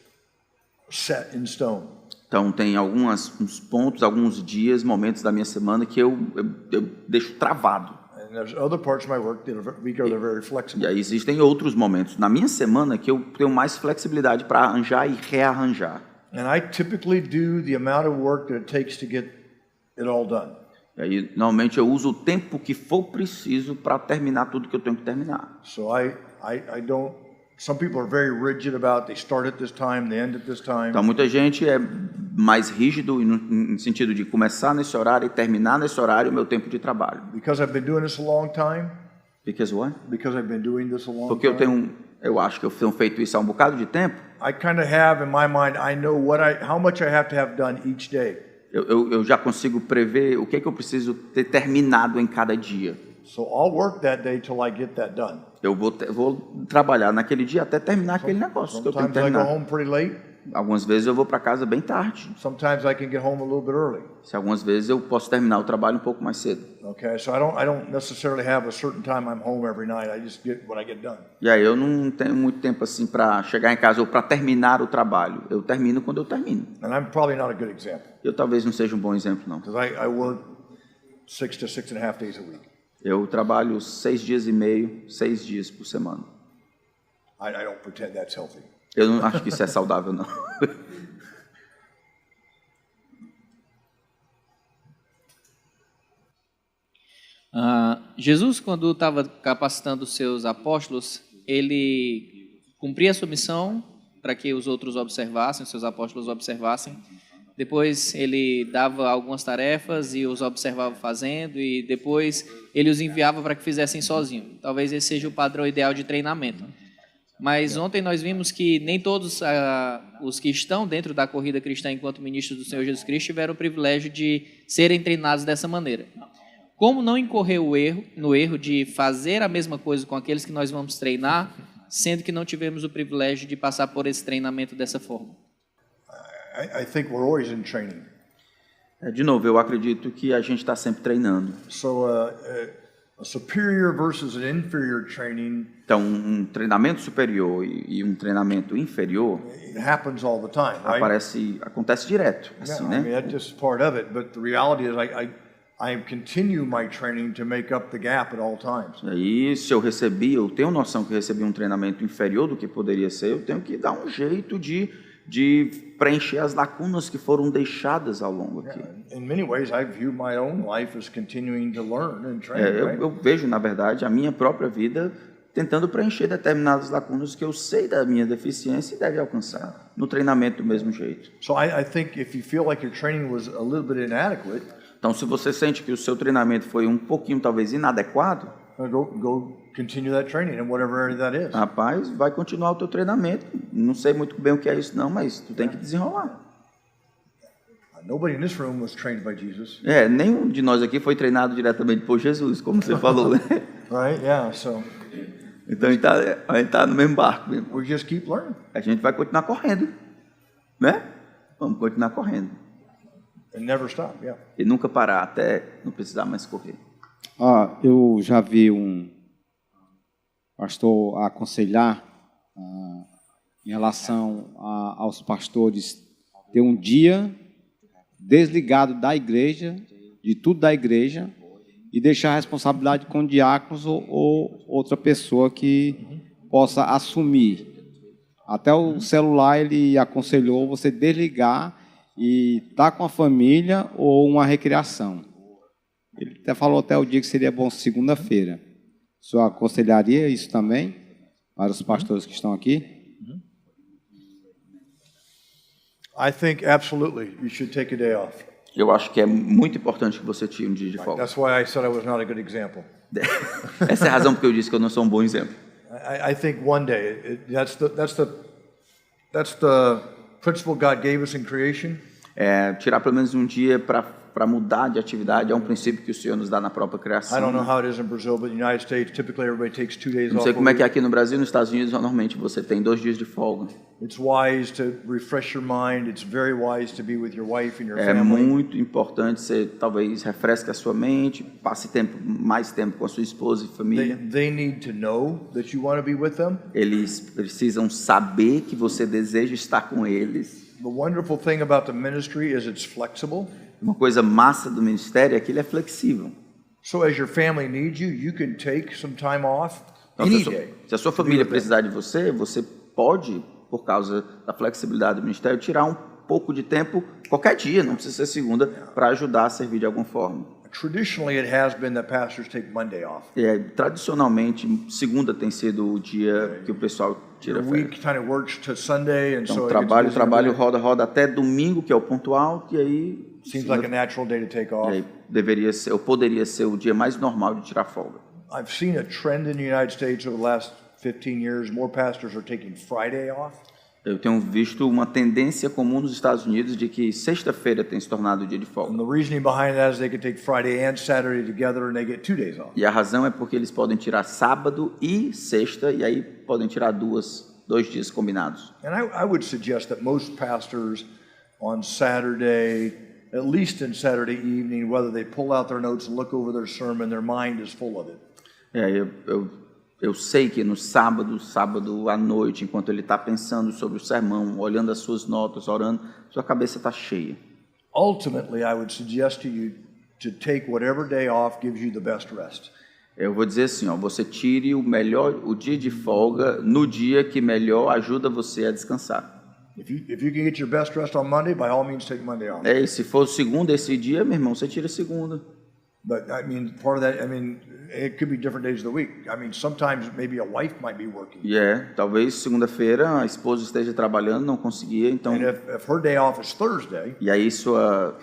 set in stone. Então tem uns pontos, alguns dias, momentos da minha semana que eu deixo travado. And there's other parts of my week that are very flexible. E aí existem outros momentos na minha semana que eu tenho mais flexibilidade para arranjar e rearranjar. And I typically do the amount of work that it takes to get it all done. E aí normalmente eu uso o tempo que for preciso para terminar tudo que eu tenho que terminar. So I don't. Some people are very rigid about they start at this time, they end at this time. Então muita gente é mais rígido no sentido de começar nesse horário e terminar nesse horário o meu tempo de trabalho. Because I've been doing this a long time. Because what? Because I've been doing this a long Porque eu acho que eu tenho feito isso há um bocado de tempo. I kind of have in my mind, I know how much I have to have done each day. Eu já consigo prever o que eu preciso ter terminado em cada dia. So I'll work that day till I get that done. Eu vou trabalhar naquele dia até terminar aquele negócio que eu tenho que Sometimes I go terminar. home pretty late. Algumas vezes eu vou para casa bem tarde. Sometimes I can get home a little bit early. Se algumas vezes eu posso terminar o trabalho um pouco mais cedo. Okay, so I don't necessarily have a certain time I'm home every night. I just get what I get done. E aí eu não tenho muito tempo assim para chegar em casa ou para terminar o trabalho. Eu termino quando eu termino. And I'm probably not a good example Eu talvez não seja um bom exemplo, não. because I work 6 to 6.5 days a week. Eu trabalho 6 dias e meio, 6 dias por semana. I don't pretend that's healthy. Eu não acho que isso é saudável, não. Jesus, quando estava capacitando os seus apóstolos, ele cumpria a sua missão para que os outros observassem, os seus apóstolos observassem. Depois ele dava algumas tarefas e os observava fazendo, e depois ele os enviava para que fizessem sozinho. Talvez esse seja o padrão ideal de treinamento. Mas ontem nós vimos que nem todos os que estão dentro da corrida cristã enquanto ministros do Senhor Jesus Cristo tiveram o privilégio de serem treinados dessa maneira. Como não incorrer no erro de fazer a mesma coisa com aqueles que nós vamos treinar, sendo que não tivemos o privilégio de passar por esse treinamento dessa forma? I think we're always in training. De novo, eu acredito que a gente está sempre treinando. So a superior versus an inferior training, Então, um treinamento superior e um treinamento inferior it happens all the time, right? acontece direto, assim, Yeah, I mean, né? that's just part of it. But the reality is I continue my training to make up the gap at all times. E aí, se eu tenho noção que eu recebi um treinamento inferior do que poderia ser, eu tenho que dar um jeito de preencher as lacunas que foram deixadas ao longo aqui. In many ways, I view my own life as continuing to learn and train, right? Eu vejo, na verdade, a minha própria vida tentando preencher determinadas lacunas que eu sei da minha deficiência e deve alcançar, no treinamento do mesmo jeito. So I think if you feel like your training was a little bit inadequate, Então, se você sente que o seu treinamento foi um pouquinho, talvez, inadequado, go continue that training in whatever area that is. rapaz, vai continuar o teu treinamento. Não sei muito bem o que é isso não, mas tu tem que desenrolar. Nobody in this room was trained by Jesus. Nenhum de nós aqui foi treinado diretamente por Jesus, como você falou, né? Right? Yeah, so Então, a gente tá no mesmo barco mesmo. we just keep learning A gente vai continuar correndo, né? Vamos continuar correndo. and never stop. Yeah. E nunca parar até não precisar mais correr. Eu já vi um pastor aconselhar em relação aos pastores ter um dia desligado da igreja, de tudo da igreja, e deixar a responsabilidade com diáconos ou outra pessoa que possa assumir. Até o celular ele aconselhou você desligar e estar com a família ou uma recreação. Ele até falou até o dia que seria bom segunda-feira. O senhor aconselharia isso também para os pastores que estão aqui? I think absolutely you should take a day off. Eu acho que é muito importante que você tire um dia de folga. That's why I said I was not a good example. Essa é a razão porque eu disse que eu não sou um bom exemplo. I think one day that's the principle God gave us in creation. Tirar pelo menos um dia para mudar de atividade é um princípio que o Senhor nos dá na própria criação. I don't know how it is in Brazil, but in the United States, typically everybody takes 2 days Não off. sei como é que é aqui no Brasil, nos Estados Unidos, normalmente você tem 2 dias de folga. It's wise to refresh your mind. It's very wise to be with your wife and your É family. muito importante você talvez refresque a sua mente, passe mais tempo com a sua esposa e família. They need to know that you want to be with them. Eles precisam saber que você deseja estar com eles. The wonderful thing about the ministry is it's flexible. Uma coisa massa do ministério é que ele é flexível. So as your family needs you, you can take some time off Então, any day. se a sua família precisar de você, você pode, por causa da flexibilidade do ministério, tirar um pouco de tempo qualquer dia, não precisa ser segunda, para ajudar a servir de alguma forma. Traditionally, it has been that pastors take Monday off. Tradicionalmente, segunda tem sido o dia que o pessoal tira The férias. week kind of works to Sunday, and Então, so it gets busy trabalho, every day. roda até domingo, que é o ponto alto, e aí... Seems like a natural day to take off. E aí poderia ser o dia mais normal de tirar folga. I've seen a trend in the United States over the last 15 years. More pastors are taking Friday off. Eu tenho visto uma tendência comum nos Estados Unidos de que sexta-feira tem se tornado o dia de folga. And the reasoning behind that is they can take Friday and Saturday together and they get 2 days off. E a razão é porque eles podem tirar sábado e sexta, e aí podem tirar dois dias combinados. And I would suggest that most pastors on Saturday, at least in Saturday evening, whether they pull out their notes and look over their sermon, their mind is full of it. Eu sei que no sábado à noite, enquanto ele está pensando sobre o sermão, olhando as suas notas, orando, sua cabeça está cheia. Ultimately, I would suggest to you to take whatever day off gives you the best rest. Eu vou dizer assim, ó, você tire o dia de folga no dia que melhor ajuda você a descansar. If you can get your best rest on Monday, by all means take Monday off. E se for segunda esse dia, meu irmão, você tira segunda. But I mean, part of that, I mean, it could be different days of the week. I mean, sometimes maybe a wife might be working. Talvez segunda-feira a esposa esteja trabalhando, não conseguia, então. And if her day off is Thursday. E aí se o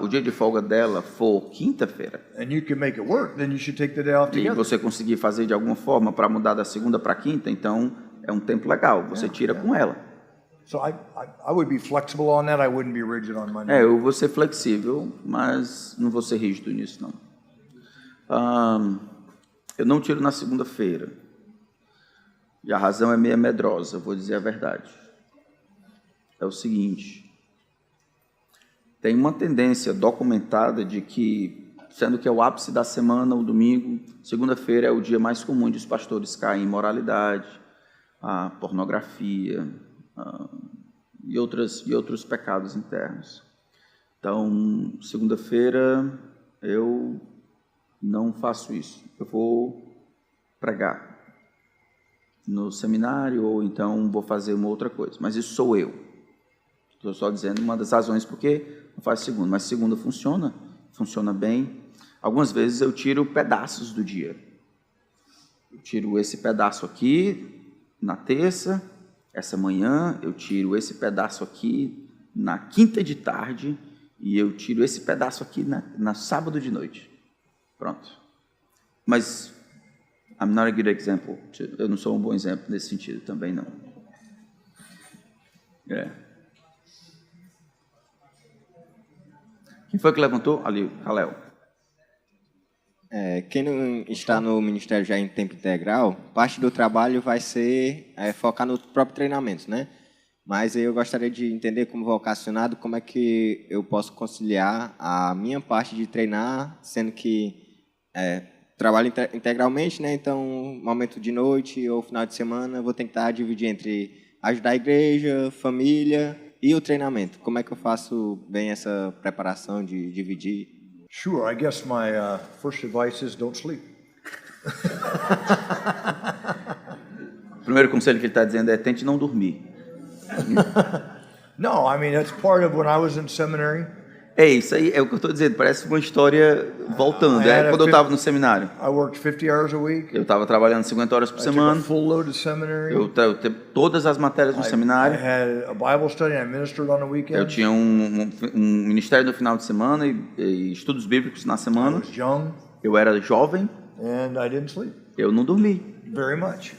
dia de folga dela for quinta-feira. And you can make it work, then you should take the day off together. E você conseguir fazer de alguma forma para mudar da segunda para quinta, então é um tempo legal. Você tira com ela. So I would be flexible on that. I wouldn't be rigid on Monday. Eu vou ser flexível, mas não vou ser rígido nisso, não. Eu não tiro na segunda-feira. E a razão é meio medrosa, vou dizer a verdade. É o seguinte. Tem uma tendência documentada de que, sendo que é o ápice da semana, o domingo, segunda-feira é o dia mais comum de os pastores caem em imoralidade, a pornografia, e outros pecados internos. Então, segunda-feira eu não faço isso. Eu vou pregar no seminário ou então vou fazer uma outra coisa. Mas isso sou eu. Estou só dizendo uma das razões porque não faço segunda. Mas segunda funciona bem. Algumas vezes eu tiro pedaços do dia. Eu tiro esse pedaço aqui na terça. Essa manhã eu tiro esse pedaço aqui na quinta de tarde e eu tiro esse pedaço aqui na sábado de noite. Pronto. Mas I'm not a good example. Eu não sou um bom exemplo nesse sentido também, não. Quem foi que levantou? Ali, Kalel. Quem não está no ministério já em tempo integral, parte do trabalho vai ser focar no próprio treinamento, né? Mas eu gostaria de entender, como vocacionado, como é que eu posso conciliar a minha parte de treinar, sendo que trabalho integralmente, né? Então, momento de noite ou final de semana, eu vou tentar dividir entre ajudar a igreja, família e o treinamento. Como é que eu faço bem essa preparação de dividir? Sure, I guess my first advice is don't sleep. O primeiro conselho que ele está dizendo é tente não dormir. No, I mean, that's part of when I was in seminary. Isso aí é o que eu estou dizendo, parece uma história voltando. Quando eu estava no seminário. I worked 50 hours a week. Eu estava trabalhando 50 horas por semana. I took a full load of seminary. Eu tive todas as matérias no seminário. I had a Bible study and I ministered on the weekend. Eu tinha um ministério no final de semana e estudos bíblicos na semana. I was young. Eu era jovem. And I didn't sleep. Eu não dormi. Very much.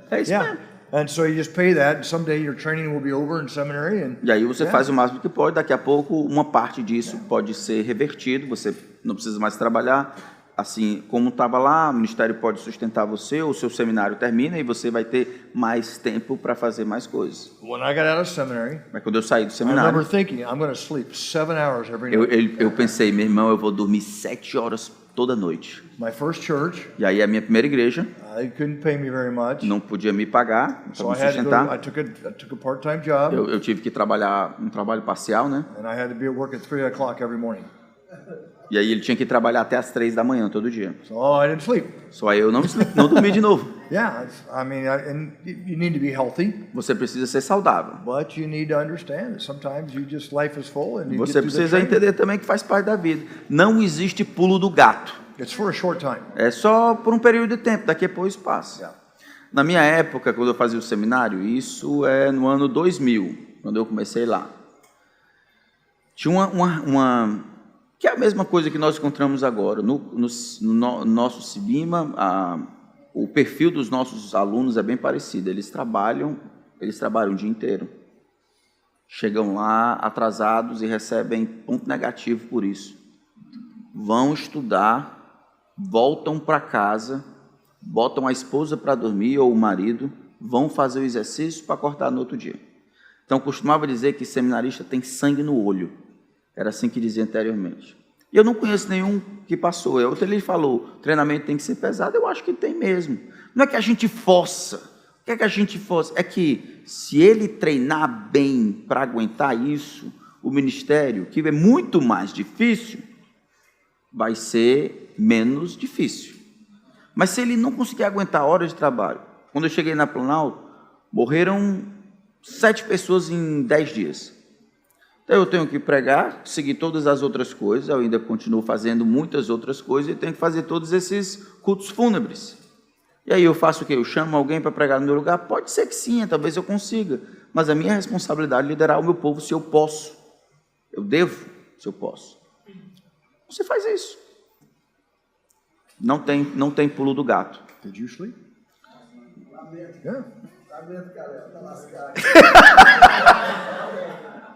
É isso mesmo. And so you just pay that, and someday your training will be over in seminary. E aí você faz o máximo que pode, daqui a pouco uma parte disso pode ser revertido, você não precisa mais trabalhar. Assim, como estava lá, o ministério pode sustentar você, o seu seminário termina e você vai ter mais tempo para fazer mais coisas. When I got out of seminary, mas quando eu saí do I seminário, remember thinking, I'm going to sleep 7 hours every night. eu pensei, meu irmão, eu vou dormir 7 horas toda noite. My first church. E aí a minha primeira igreja. They couldn't pay me very much. Não podia me pagar para me sustentar. I took a part-time job. Eu tive que trabalhar um trabalho parcial, né? And I had to be at work at 3 o'clock every morning. E aí ele tinha que trabalhar até as 3 da manhã todo dia. So I didn't sleep. Só aí eu não dormi de novo. Yeah, I mean, and you need to be healthy. Você precisa ser saudável. But you need to understand that sometimes life is full and you Você precisa entender também que faz parte da vida. Não existe pulo do gato. It's for a short time. É só por um período de tempo, daqui a pouco passa. Yeah. Na minha época, quando eu fazia o seminário, isso é no ano 2000, quando eu comecei lá. Tinha uma que é a mesma coisa que nós encontramos agora. No nosso Cibima, o perfil dos nossos alunos é bem parecido. Eles trabalham o dia inteiro. Chegam lá atrasados e recebem ponto negativo por isso. Vão estudar, voltam para casa, botam a esposa para dormir ou o marido, vão fazer o exercício para acordar no outro dia. Então, costumava dizer que seminarista tem sangue no olho. Era assim que dizia anteriormente. E eu não conheço nenhum que passou. Outro ele falou, treinamento tem que ser pesado. Eu acho que tem mesmo. Não é que a gente força. O que é que a gente força? É que se ele treinar bem para aguentar isso, o ministério, que é muito mais difícil, vai ser menos difícil. Mas se ele não conseguir aguentar horas de trabalho, quando eu cheguei na Planalto, morreram 7 pessoas em 10 dias. Então eu tenho que pregar, seguir todas as outras coisas, eu ainda continuo fazendo muitas outras coisas e tenho que fazer todos esses cultos fúnebres. E aí eu faço o quê? Eu chamo alguém para pregar no meu lugar? Pode ser que sim, talvez eu consiga, mas a minha responsabilidade é liderar o meu povo se eu posso. Eu devo, se eu posso. Você faz isso. Não tem pulo do gato. Did you sleep? Yeah.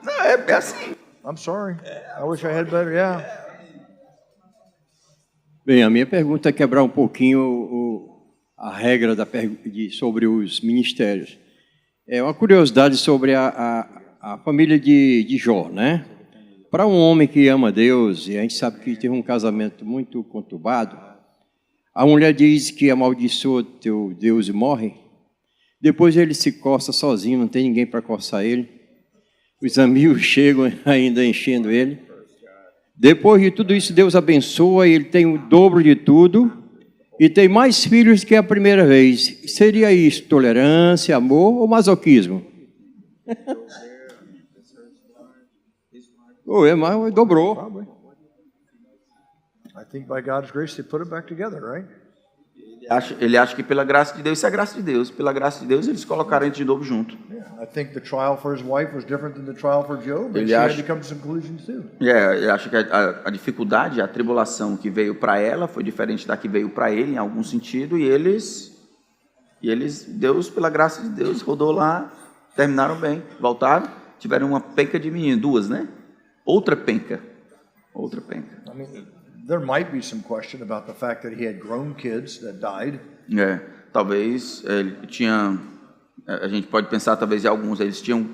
Não, é assim. I'm sorry. I wish I had better, yeah. Bem, a minha pergunta é quebrar um pouquinho a regra sobre os ministérios. É uma curiosidade sobre a família de Jó, né? Para um homem que ama Deus, e a gente sabe que teve um casamento muito conturbado, a mulher diz que amaldiçoa teu Deus e morre. Depois ele se coça sozinho, não tem ninguém para coçar ele. Os amigos chegam ainda enchendo ele. Depois de tudo isso, Deus abençoa, ele tem o dobro de tudo e tem mais filhos que a primeira vez. Seria isso tolerância, amor ou masoquismo? Mas dobrou. I think by God's grace they put it back together, right? Ele acha que pela graça de Deus, isso é graça de Deus. Pela graça de Deus, eles colocaram eles de novo junto. Yeah, I think the trial for his wife was different than the trial for Job, but she had to come to some conclusions too. Ele acha que a dificuldade, a tribulação que veio para ela foi diferente da que veio para ele, em algum sentido, e eles, Deus, pela graça de Deus, rodou lá, terminaram bem, voltaram, tiveram uma penca de menino, 2, né? Outra penca. I mean, there might be some question about the fact that he had grown kids that died. Talvez ele tinha, a gente pode pensar talvez em alguns, eles tinham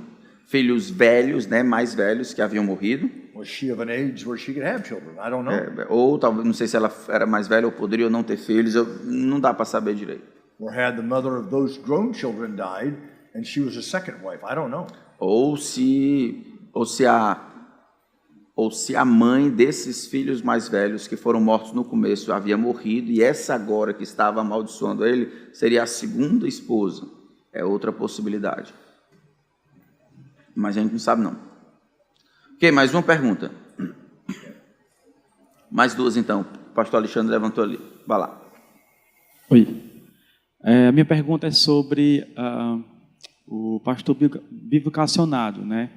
filhos velhos, né, mais velhos que haviam morrido. Was she of an age where she could have children? I don't know. Ou talvez, não sei se ela era mais velha ou poderia ou não ter filhos, não dá para saber direito. Or had the mother of those grown children died and she was a second wife? I don't know. Ou se a mãe desses filhos mais velhos que foram mortos no começo havia morrido e essa agora que estava amaldiçoando ele seria a segunda esposa. É outra possibilidade. Mas a gente não sabe não. Ok, mais uma pergunta. Mais 2 então. O pastor Alexandre levantou ali. Vai lá. Oi. A minha pergunta é sobre o pastor bivocacionado, né?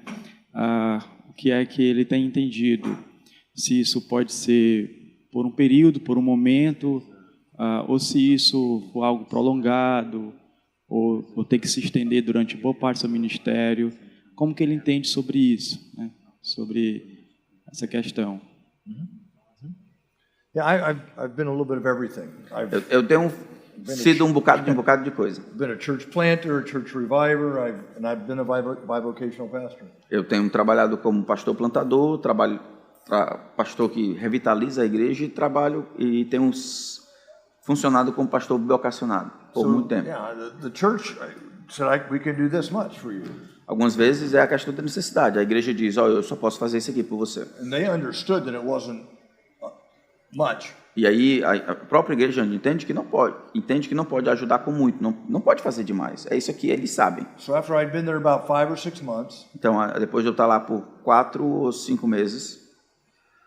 O que é que ele tem entendido, se isso pode ser por um período, por um momento, ou se isso for algo prolongado, ou ter que se estender durante boa parte do seu ministério. Como que ele entende sobre isso, né? Sobre essa questão? Yeah, I've been a little bit of everything. Eu tenho sido um bocado de coisa. Been a church planter, a church reviver, and I've been a bivocational pastor. Eu tenho trabalhado como pastor plantador, pastor que revitaliza a igreja e tenho funcionado como pastor bivocacionado por muito tempo. Yeah, the church said we can do this much for you. Algumas vezes é a questão da necessidade. A igreja diz, eu só posso fazer isso aqui por você. And they understood that it wasn't much. E aí a própria igreja entende que não pode ajudar com muito, não pode fazer demais. É isso aqui, eles sabem. So after I'd been there about 5 or 6 months, então depois de eu estar lá por 4 ou 5 meses,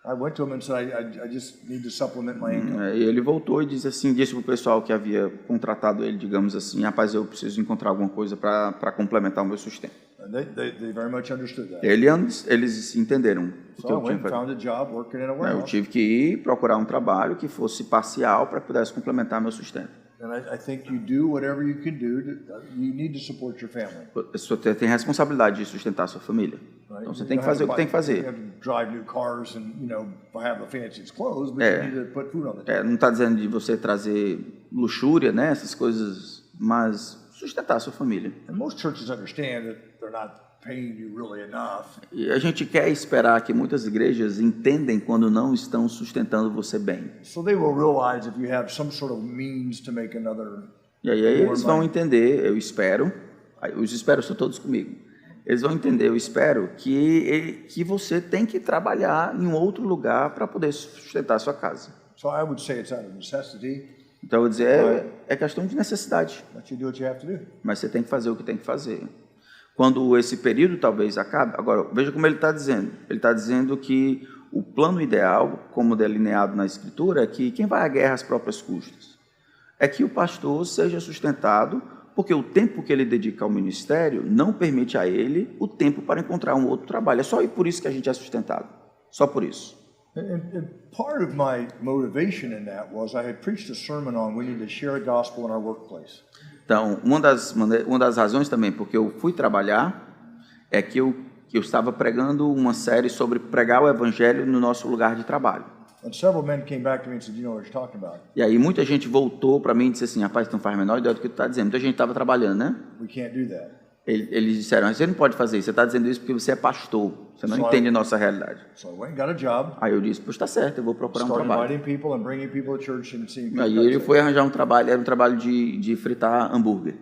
I went to him and said, I just need to supplement my income. E ele voltou e disse para o pessoal que havia contratado ele, digamos assim, rapaz, eu preciso encontrar alguma coisa para complementar o meu sustento. And they very much understood that. Eles entenderam. So I went and found a job working in a warehouse. Eu tive que ir procurar um trabalho que fosse parcial para que pudesse complementar meu sustento. And I think you do whatever you can do. You need to support your family. Você tem responsabilidade de sustentar a sua família. Então você tem que fazer o que tem que fazer. You have to drive new cars and, have the fanciest clothes, but you need to put food on the table. Não está dizendo de você trazer luxúria, né, essas coisas, mas sustentar a sua família. And most churches understand that they're not paying you really enough. E a gente quer esperar que muitas igrejas entendem quando não estão sustentando você bem. So they will realize if you have some sort of means to make another. E aí eles vão entender, eu espero, os esperos estão todos comigo. Eles vão entender, eu espero, que você tem que trabalhar em um outro lugar para poder sustentar a sua casa. So I would say it's out of necessity. Então eu vou dizer, é questão de necessidade. But you do what you have to do. Mas você tem que fazer o que tem que fazer. Quando esse período talvez acabe, agora veja como ele está dizendo. Ele está dizendo que o plano ideal, como delineado na Escritura, é que quem vai à guerra às próprias custas. É que o pastor seja sustentado, porque o tempo que ele dedica ao ministério não permite a ele o tempo para encontrar um outro trabalho. É só por isso que a gente é sustentado. Só por isso. And part of my motivation in that was I had preached a sermon on we need to share the gospel in our workplace. Então, uma das razões também porque eu fui trabalhar é que eu estava pregando uma série sobre pregar o evangelho no nosso lugar de trabalho. And several men came back to me and said, "You know what you're talking about? E aí muita gente voltou para mim e disse assim, rapaz, tu não faz a menor ideia do que tu está dizendo. Muita gente estava trabalhando, né? We can't do that." Eles disseram, você não pode fazer isso, você está dizendo isso porque você é pastor, você não entende a nossa realidade. So I went and got a job. Aí eu disse, pois está certo, eu vou procurar um trabalho. Started inviting people and bringing people to church and seeing. Aí ele foi arranjar um trabalho, era um trabalho de fritar hambúrguer.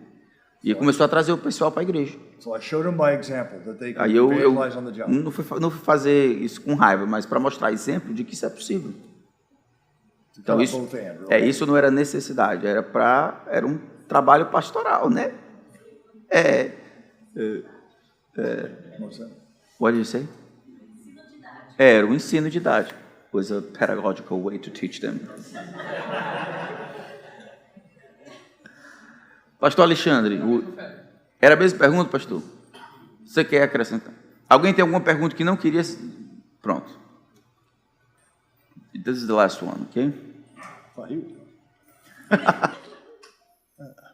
E começou a trazer o pessoal para a igreja. So I showed them by example that they could Aí eu evangelize on the job. não fui fazer isso com raiva, mas para mostrar exemplo de que isso é possível. Então isso não era necessidade, era um trabalho pastoral, né? What did you say? Era um ensino didático. Was a pedagogical way to teach them. Pastor Alexandre, era a mesma pergunta, pastor? Você quer acrescentar? Alguém tem alguma pergunta que não queria? Pronto. This is the last one, ok?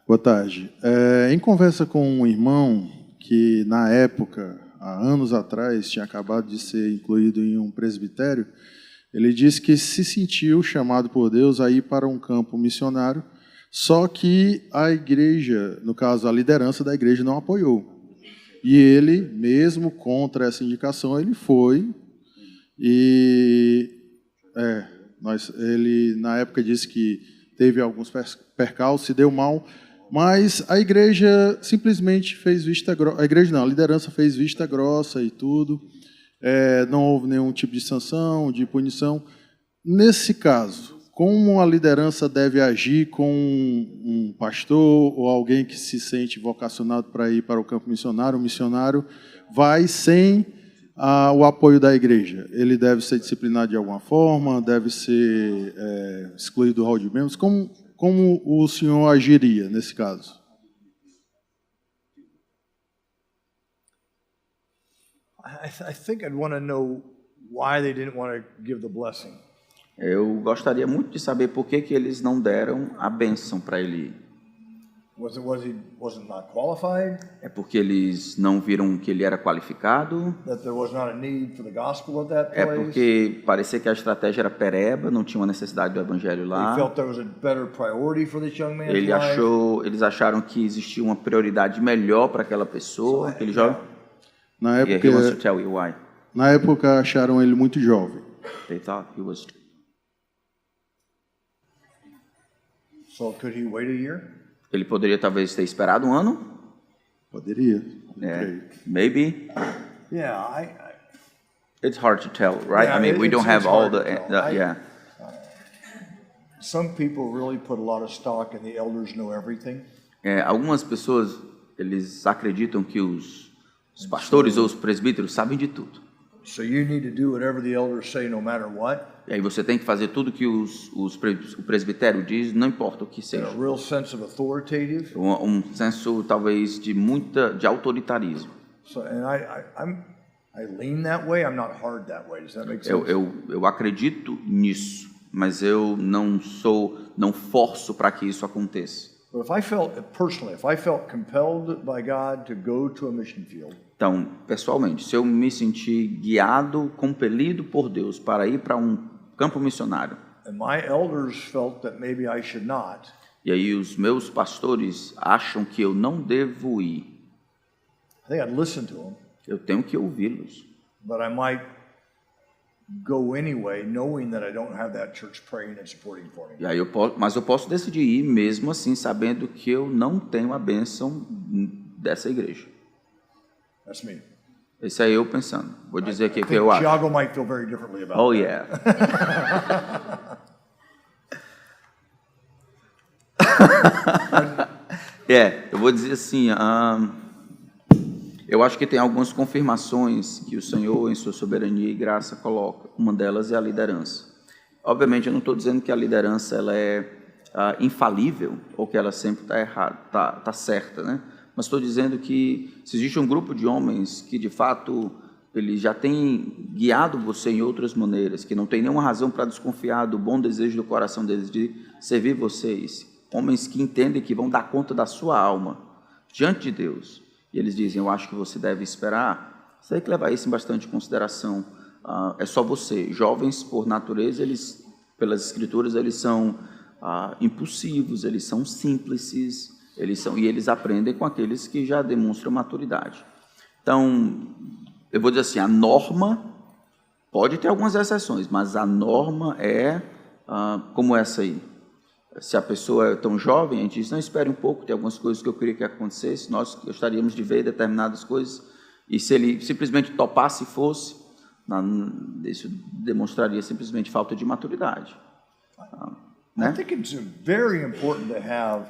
Boa tarde. Em conversa com um irmão que, na época, há anos atrás, tinha acabado de ser incluído em um presbitério, ele disse que se sentiu chamado por Deus a ir para um campo missionário, só que a igreja, no caso, a liderança da igreja não apoiou. E ele, mesmo contra essa indicação, ele foi e... ele, na época, disse que teve alguns percalços, se deu mal, mas a igreja simplesmente fez vista grossa. A igreja não, a liderança fez vista grossa e tudo. Não houve nenhum tipo de sanção, de punição. Nesse caso, como a liderança deve agir com um pastor ou alguém que se sente vocacionado para ir para o campo missionário? O missionário vai sem o apoio da igreja. Ele deve ser disciplinado de alguma forma, deve ser excluído do hall de membros. Como o senhor agiria nesse caso? I think I'd want to know why they didn't want to give the blessing. Eu gostaria muito de saber por que eles não deram a bênção para ele ir. Was he wasn't not qualified? É porque eles não viram que ele era qualificado? That there was not a need for the gospel at that place? É porque parecia que a estratégia era pereba, não tinha uma necessidade do evangelho lá. They felt there was a better priority for this young man's Eles acharam que existia uma prioridade melhor para aquela pessoa, aquele jovem. Na época, he wants to tell you why. Na época acharam ele muito jovem. They thought he was. So could he wait a year? Ele poderia talvez ter esperado um ano? Poderia. Maybe. Yeah, It's hard to tell, right? Yeah, I mean, we don't have all the yeah. Some people really put a lot of stock in the elders know everything. Algumas pessoas eles acreditam que os pastores ou os presbíteros sabem de tudo. So you need to do whatever the elders say, no matter what. E aí você tem que fazer tudo que o presbitério diz, não importa o que seja. A real sense of authoritative. Um senso talvez de autoritarismo. So, and I lean that way. I'm not hard that way. Does that make sense? Eu acredito nisso, mas eu não sou não forço para que isso aconteça. But if I felt compelled by God to go to a mission field, Então, pessoalmente, se eu me sentir guiado, compelido por Deus para ir para um campo missionário, and my elders felt that maybe I should not, e aí os meus pastores acham que eu não devo ir, I think I'd listen to them, eu tenho que ouvi-los. but I might go anyway, knowing that I don't have that church praying and supporting for me. E aí mas eu posso decidir ir mesmo assim, sabendo que eu não tenho a bênção dessa igreja. That's me. Esse é eu pensando. Vou dizer aqui I o que eu think acho. Thiago might feel very differently about Oh, that. yeah. Eu vou dizer assim, eu acho que tem algumas confirmações que o Senhor, em sua soberania e graça, coloca. Uma delas é a liderança. Obviamente, eu não estou dizendo que a liderança ela é infalível ou que ela sempre está errada, tá certa, né? Mas estou dizendo que se existe um grupo de homens que, de fato, ele já tem guiado você em outras maneiras, que não tem nenhuma razão para desconfiar do bom desejo do coração deles de servir vocês, homens que entendem que vão dar conta da sua alma diante de Deus, e eles dizem, eu acho que você deve esperar, você tem que levar isso em bastante consideração. É só você. Jovens, por natureza, eles, pelas escrituras, eles são impulsivos, eles são simples, e eles aprendem com aqueles que já demonstram maturidade. Então, eu vou dizer assim, a norma, pode ter algumas exceções, mas a norma é como essa aí. Se a pessoa é tão jovem, a gente diz, não, espere um pouco, tem algumas coisas que eu queria que acontecesse, nós gostaríamos de ver determinadas coisas, e se ele simplesmente topasse e fosse, isso demonstraria simplesmente falta de maturidade. I think it's very important to have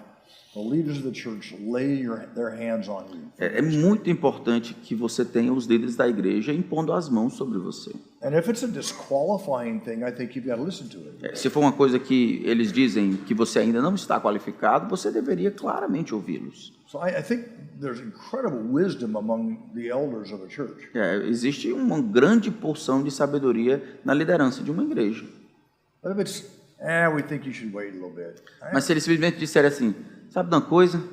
the leaders of the church lay their hands on you. É muito importante que você tenha os líderes da igreja impondo as mãos sobre você. And if it's a disqualifying thing, I think you've got to listen to it. Se for uma coisa que eles dizem que você ainda não está qualificado, você deveria claramente ouvi-los. So I think there's incredible wisdom among the elders of a church. Existe uma grande porção de sabedoria na liderança de uma igreja. But if it's, we think you should wait a little bit. Mas se eles simplesmente disserem assim, sabe de uma coisa?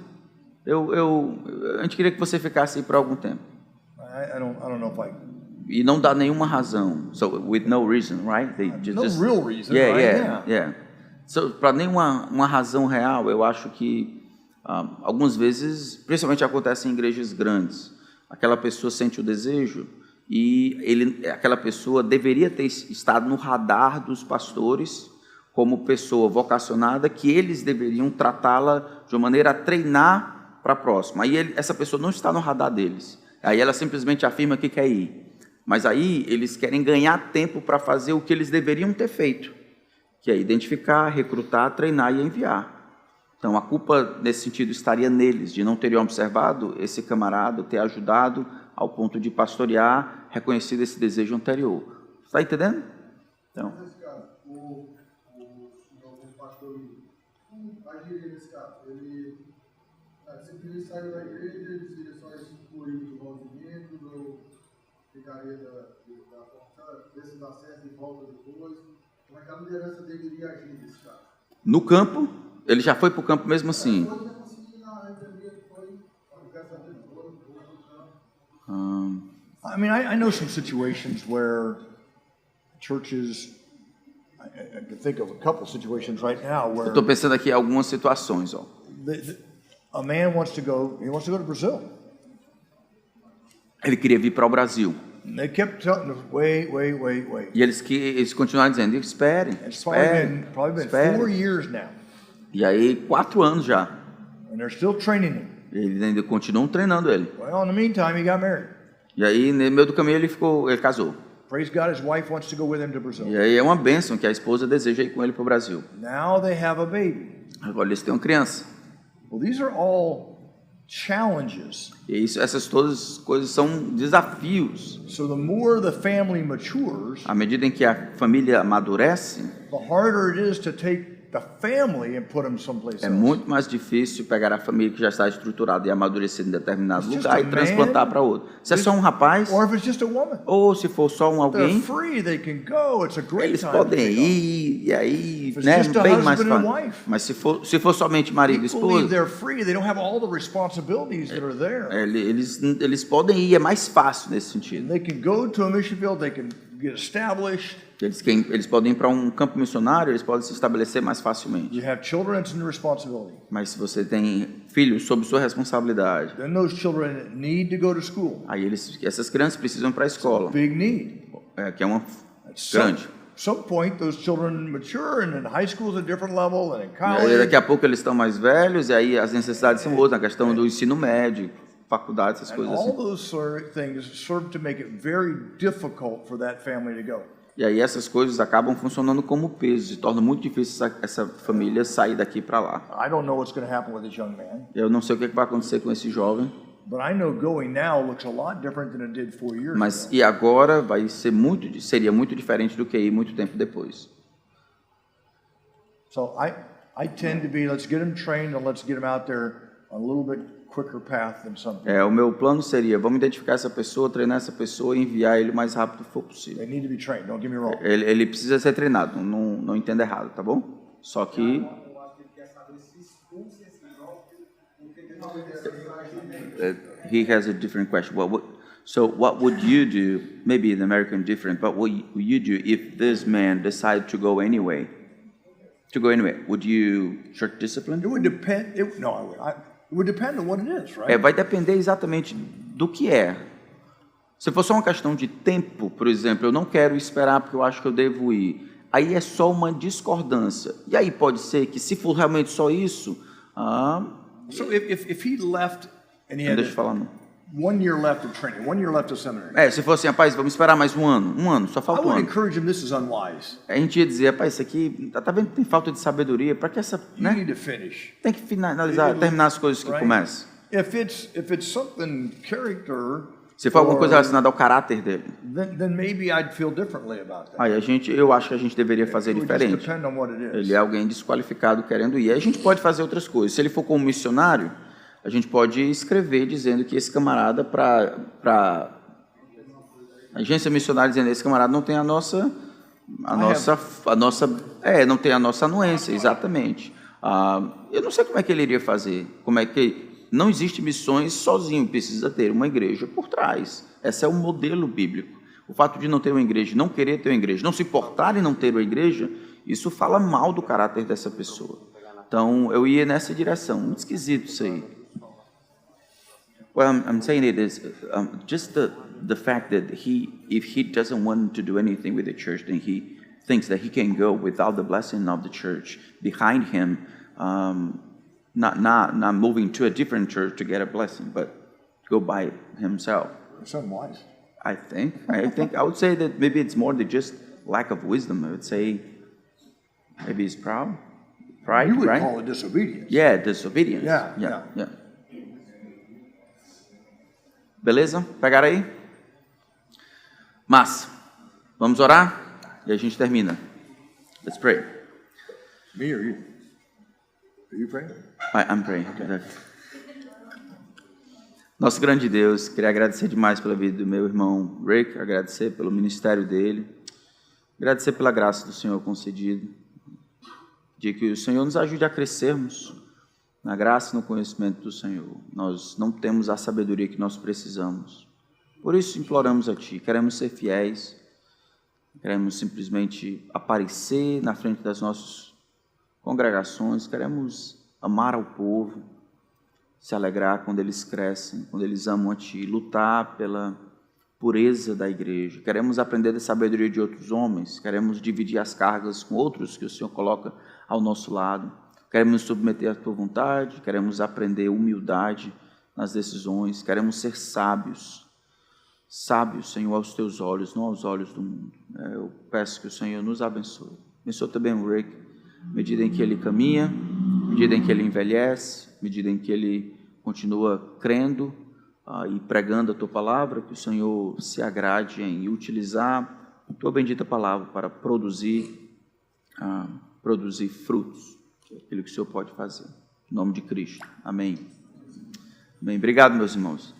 A gente queria que você ficasse aí por algum tempo. I don't know if I... E não dá nenhuma razão. So, with no reason, right? No real reason, right? Yeah. So, para nenhuma razão real, eu acho que algumas vezes, principalmente acontece em igrejas grandes, aquela pessoa sente o desejo e aquela pessoa deveria ter estado no radar dos pastores como pessoa vocacionada, que eles deveriam tratá-la de uma maneira a treinar para a próxima. Aí essa pessoa não está no radar deles. Aí ela simplesmente afirma que quer ir. Mas aí eles querem ganhar tempo para fazer o que eles deveriam ter feito, que é identificar, recrutar, treinar e enviar. Então, a culpa, nesse sentido, estaria neles, de não terem observado esse camarada, ter ajudado ao ponto de pastorear, reconhecido esse desejo anterior. Está entendendo? Então... Se ele saiu da igreja, ele seria só excluído do movimento, ou ficaria da força, ver se dá certo e volta depois. Como é que a liderança dele iria agir nesse caso? No campo, ele já foi para o campo mesmo assim. I mean, I know some situations where churches, I can think of a couple situations right now where... Eu estou pensando aqui em algumas situações, ó. A man wants to go to Brazil. Ele queria vir para o Brasil. And they kept telling him, wait. E eles continuaram dizendo, esperem. It's probably been 4 years now. E aí, 4 anos já. And they're still training him. Eles ainda continuam treinando ele. Well, in the meantime, he got married. E aí, no meio do caminho, ele casou. Praise God, his wife wants to go with him to Brazil. E aí é uma bênção que a esposa deseja ir com ele para o Brasil. Now they have a baby. Agora eles têm uma criança. Well, these are all challenges. E essas todas coisas são desafios. So the more the family matures, à medida em que a família amadurece, the harder it is to take the family and put them someplace É else. muito mais difícil pegar a família que já está estruturada e amadurecida em determinado It's just lugar a e transplantar man, para outro. Se é só um rapaz, Or if it's just a woman. ou se for só um They're alguém, free, they can go. It's a great eles time podem to take off. ir, e aí, If it's né, just a bem mais husband and fácil. wife. Mas se for somente marido e Equally, esposa, they're free. They don't have all the responsibilities that are there. eles podem ir, é mais fácil nesse sentido. They can go to a mission field. They can get established. Eles podem ir para um campo missionário, eles podem se estabelecer mais facilmente. You have children, it's in responsibility. Mas se você tem filhos sob sua responsabilidade, Then those children need to go to school. aí essas crianças precisam ir para a escola, Big need. que é uma At some, grande. some point, those children mature, and in high school is a different level, and in E aí, college. daqui a pouco eles estão mais velhos, e aí as necessidades são outras, a questão do ensino médio, faculdade, essas And coisas all assim. those things serve to make it very difficult for that family to go. E aí essas coisas acabam funcionando como peso, e torna muito difícil essa família sair daqui para lá. I don't know what's going to happen with this young man, Eu não sei o que vai acontecer com esse jovem, but I know going now looks a lot different than it did 4 years mas ago. e agora seria muito diferente do que ir muito tempo depois. So I tend to be, let's get him trained and let's get him out there on a little bit quicker path than some people. O meu plano seria, vamos identificar essa pessoa, treinar essa pessoa e enviar ele o mais rápido que for possível. They need to be trained, don't get me wrong. Ele precisa ser treinado, não entenda errado, tá bom? Só que he has a different question. So what would you do, maybe in American different, but what would you do if this man decided to go anyway? Would you church discipline? It would depend, it would depend on what it is, right? Vai depender exatamente do que é. Se for só uma questão de tempo, por exemplo, eu não quero esperar porque eu acho que eu devo ir. Aí é só uma discordância. E aí pode ser que se for realmente só isso, So if he left and he had deixa eu falar não. 1 year left of training, 1 year left of seminary, Se for assim, rapaz, vamos esperar mais um ano, só I falta um would ano. encourage him, this is unwise. A gente ia dizer, rapaz, isso aqui, tá vendo que tem falta de sabedoria, para que essa, You né? need to finish. Tem que finalizar, terminar as coisas que Right? começam. If it's something character, Se for alguma coisa or- relacionada ao caráter dele, then maybe I'd feel differently about that. aí eu acho que a gente deveria fazer It would just diferente. depend on what it is. Ele é alguém desqualificado querendo ir. Aí a gente pode fazer outras coisas. Se ele for como missionário, a gente pode escrever dizendo que esse camarada para agência missionária dizendo esse camarada não tem não tem a nossa anuência, exatamente. Eu não sei como é que ele iria fazer. Não existe missões sozinho, precisa ter uma igreja por trás. Esse é o modelo bíblico. O fato de não ter uma igreja, não querer ter uma igreja, não se importar em não ter uma igreja, isso fala mal do caráter dessa pessoa. Então, eu ia nessa direção. Muito esquisito isso aí. Well, I'm saying it is just the fact that if he doesn't want to do anything with the church, then he thinks that he can go without the blessing of the church behind him, not moving to a different church to get a blessing, but go by himself. It's unwise. I think I would say that maybe it's more than just lack of wisdom. I would say maybe it's pride, You would right? call it disobedience. Yeah, disobedience. Yeah. Beleza? Pegaram aí? Mas, vamos orar e a gente termina. Let's pray. Me or you? Are you praying? I'm praying. Nosso grande Deus, queria agradecer demais pela vida do meu irmão Rick, agradecer pelo ministério dele, agradecer pela graça do Senhor concedida, de que o Senhor nos ajude a crescermos na graça e no conhecimento do Senhor. Nós não temos a sabedoria que nós precisamos. Por isso imploramos a Ti, queremos ser fiéis, queremos simplesmente aparecer na frente das nossas congregações, queremos amar ao povo, se alegrar quando eles crescem, quando eles amam a Ti, lutar pela pureza da igreja. Queremos aprender da sabedoria de outros homens, queremos dividir as cargas com outros que o Senhor coloca ao nosso lado. Queremos nos submeter à Tua vontade, queremos aprender humildade nas decisões, queremos ser sábios. Sábios, Senhor, aos Teus olhos, não aos olhos do mundo. Eu peço que o Senhor nos abençoe. Abençoe também o Rick, à medida em que ele caminha, à medida em que ele envelhece, à medida em que ele continua crendo e pregando a Tua palavra, que o Senhor se agrade em utilizar a Tua bendita palavra para produzir produzir frutos, aquilo que o Senhor pode fazer. Em nome de Cristo. Amém. Bem, obrigado, meus irmãos.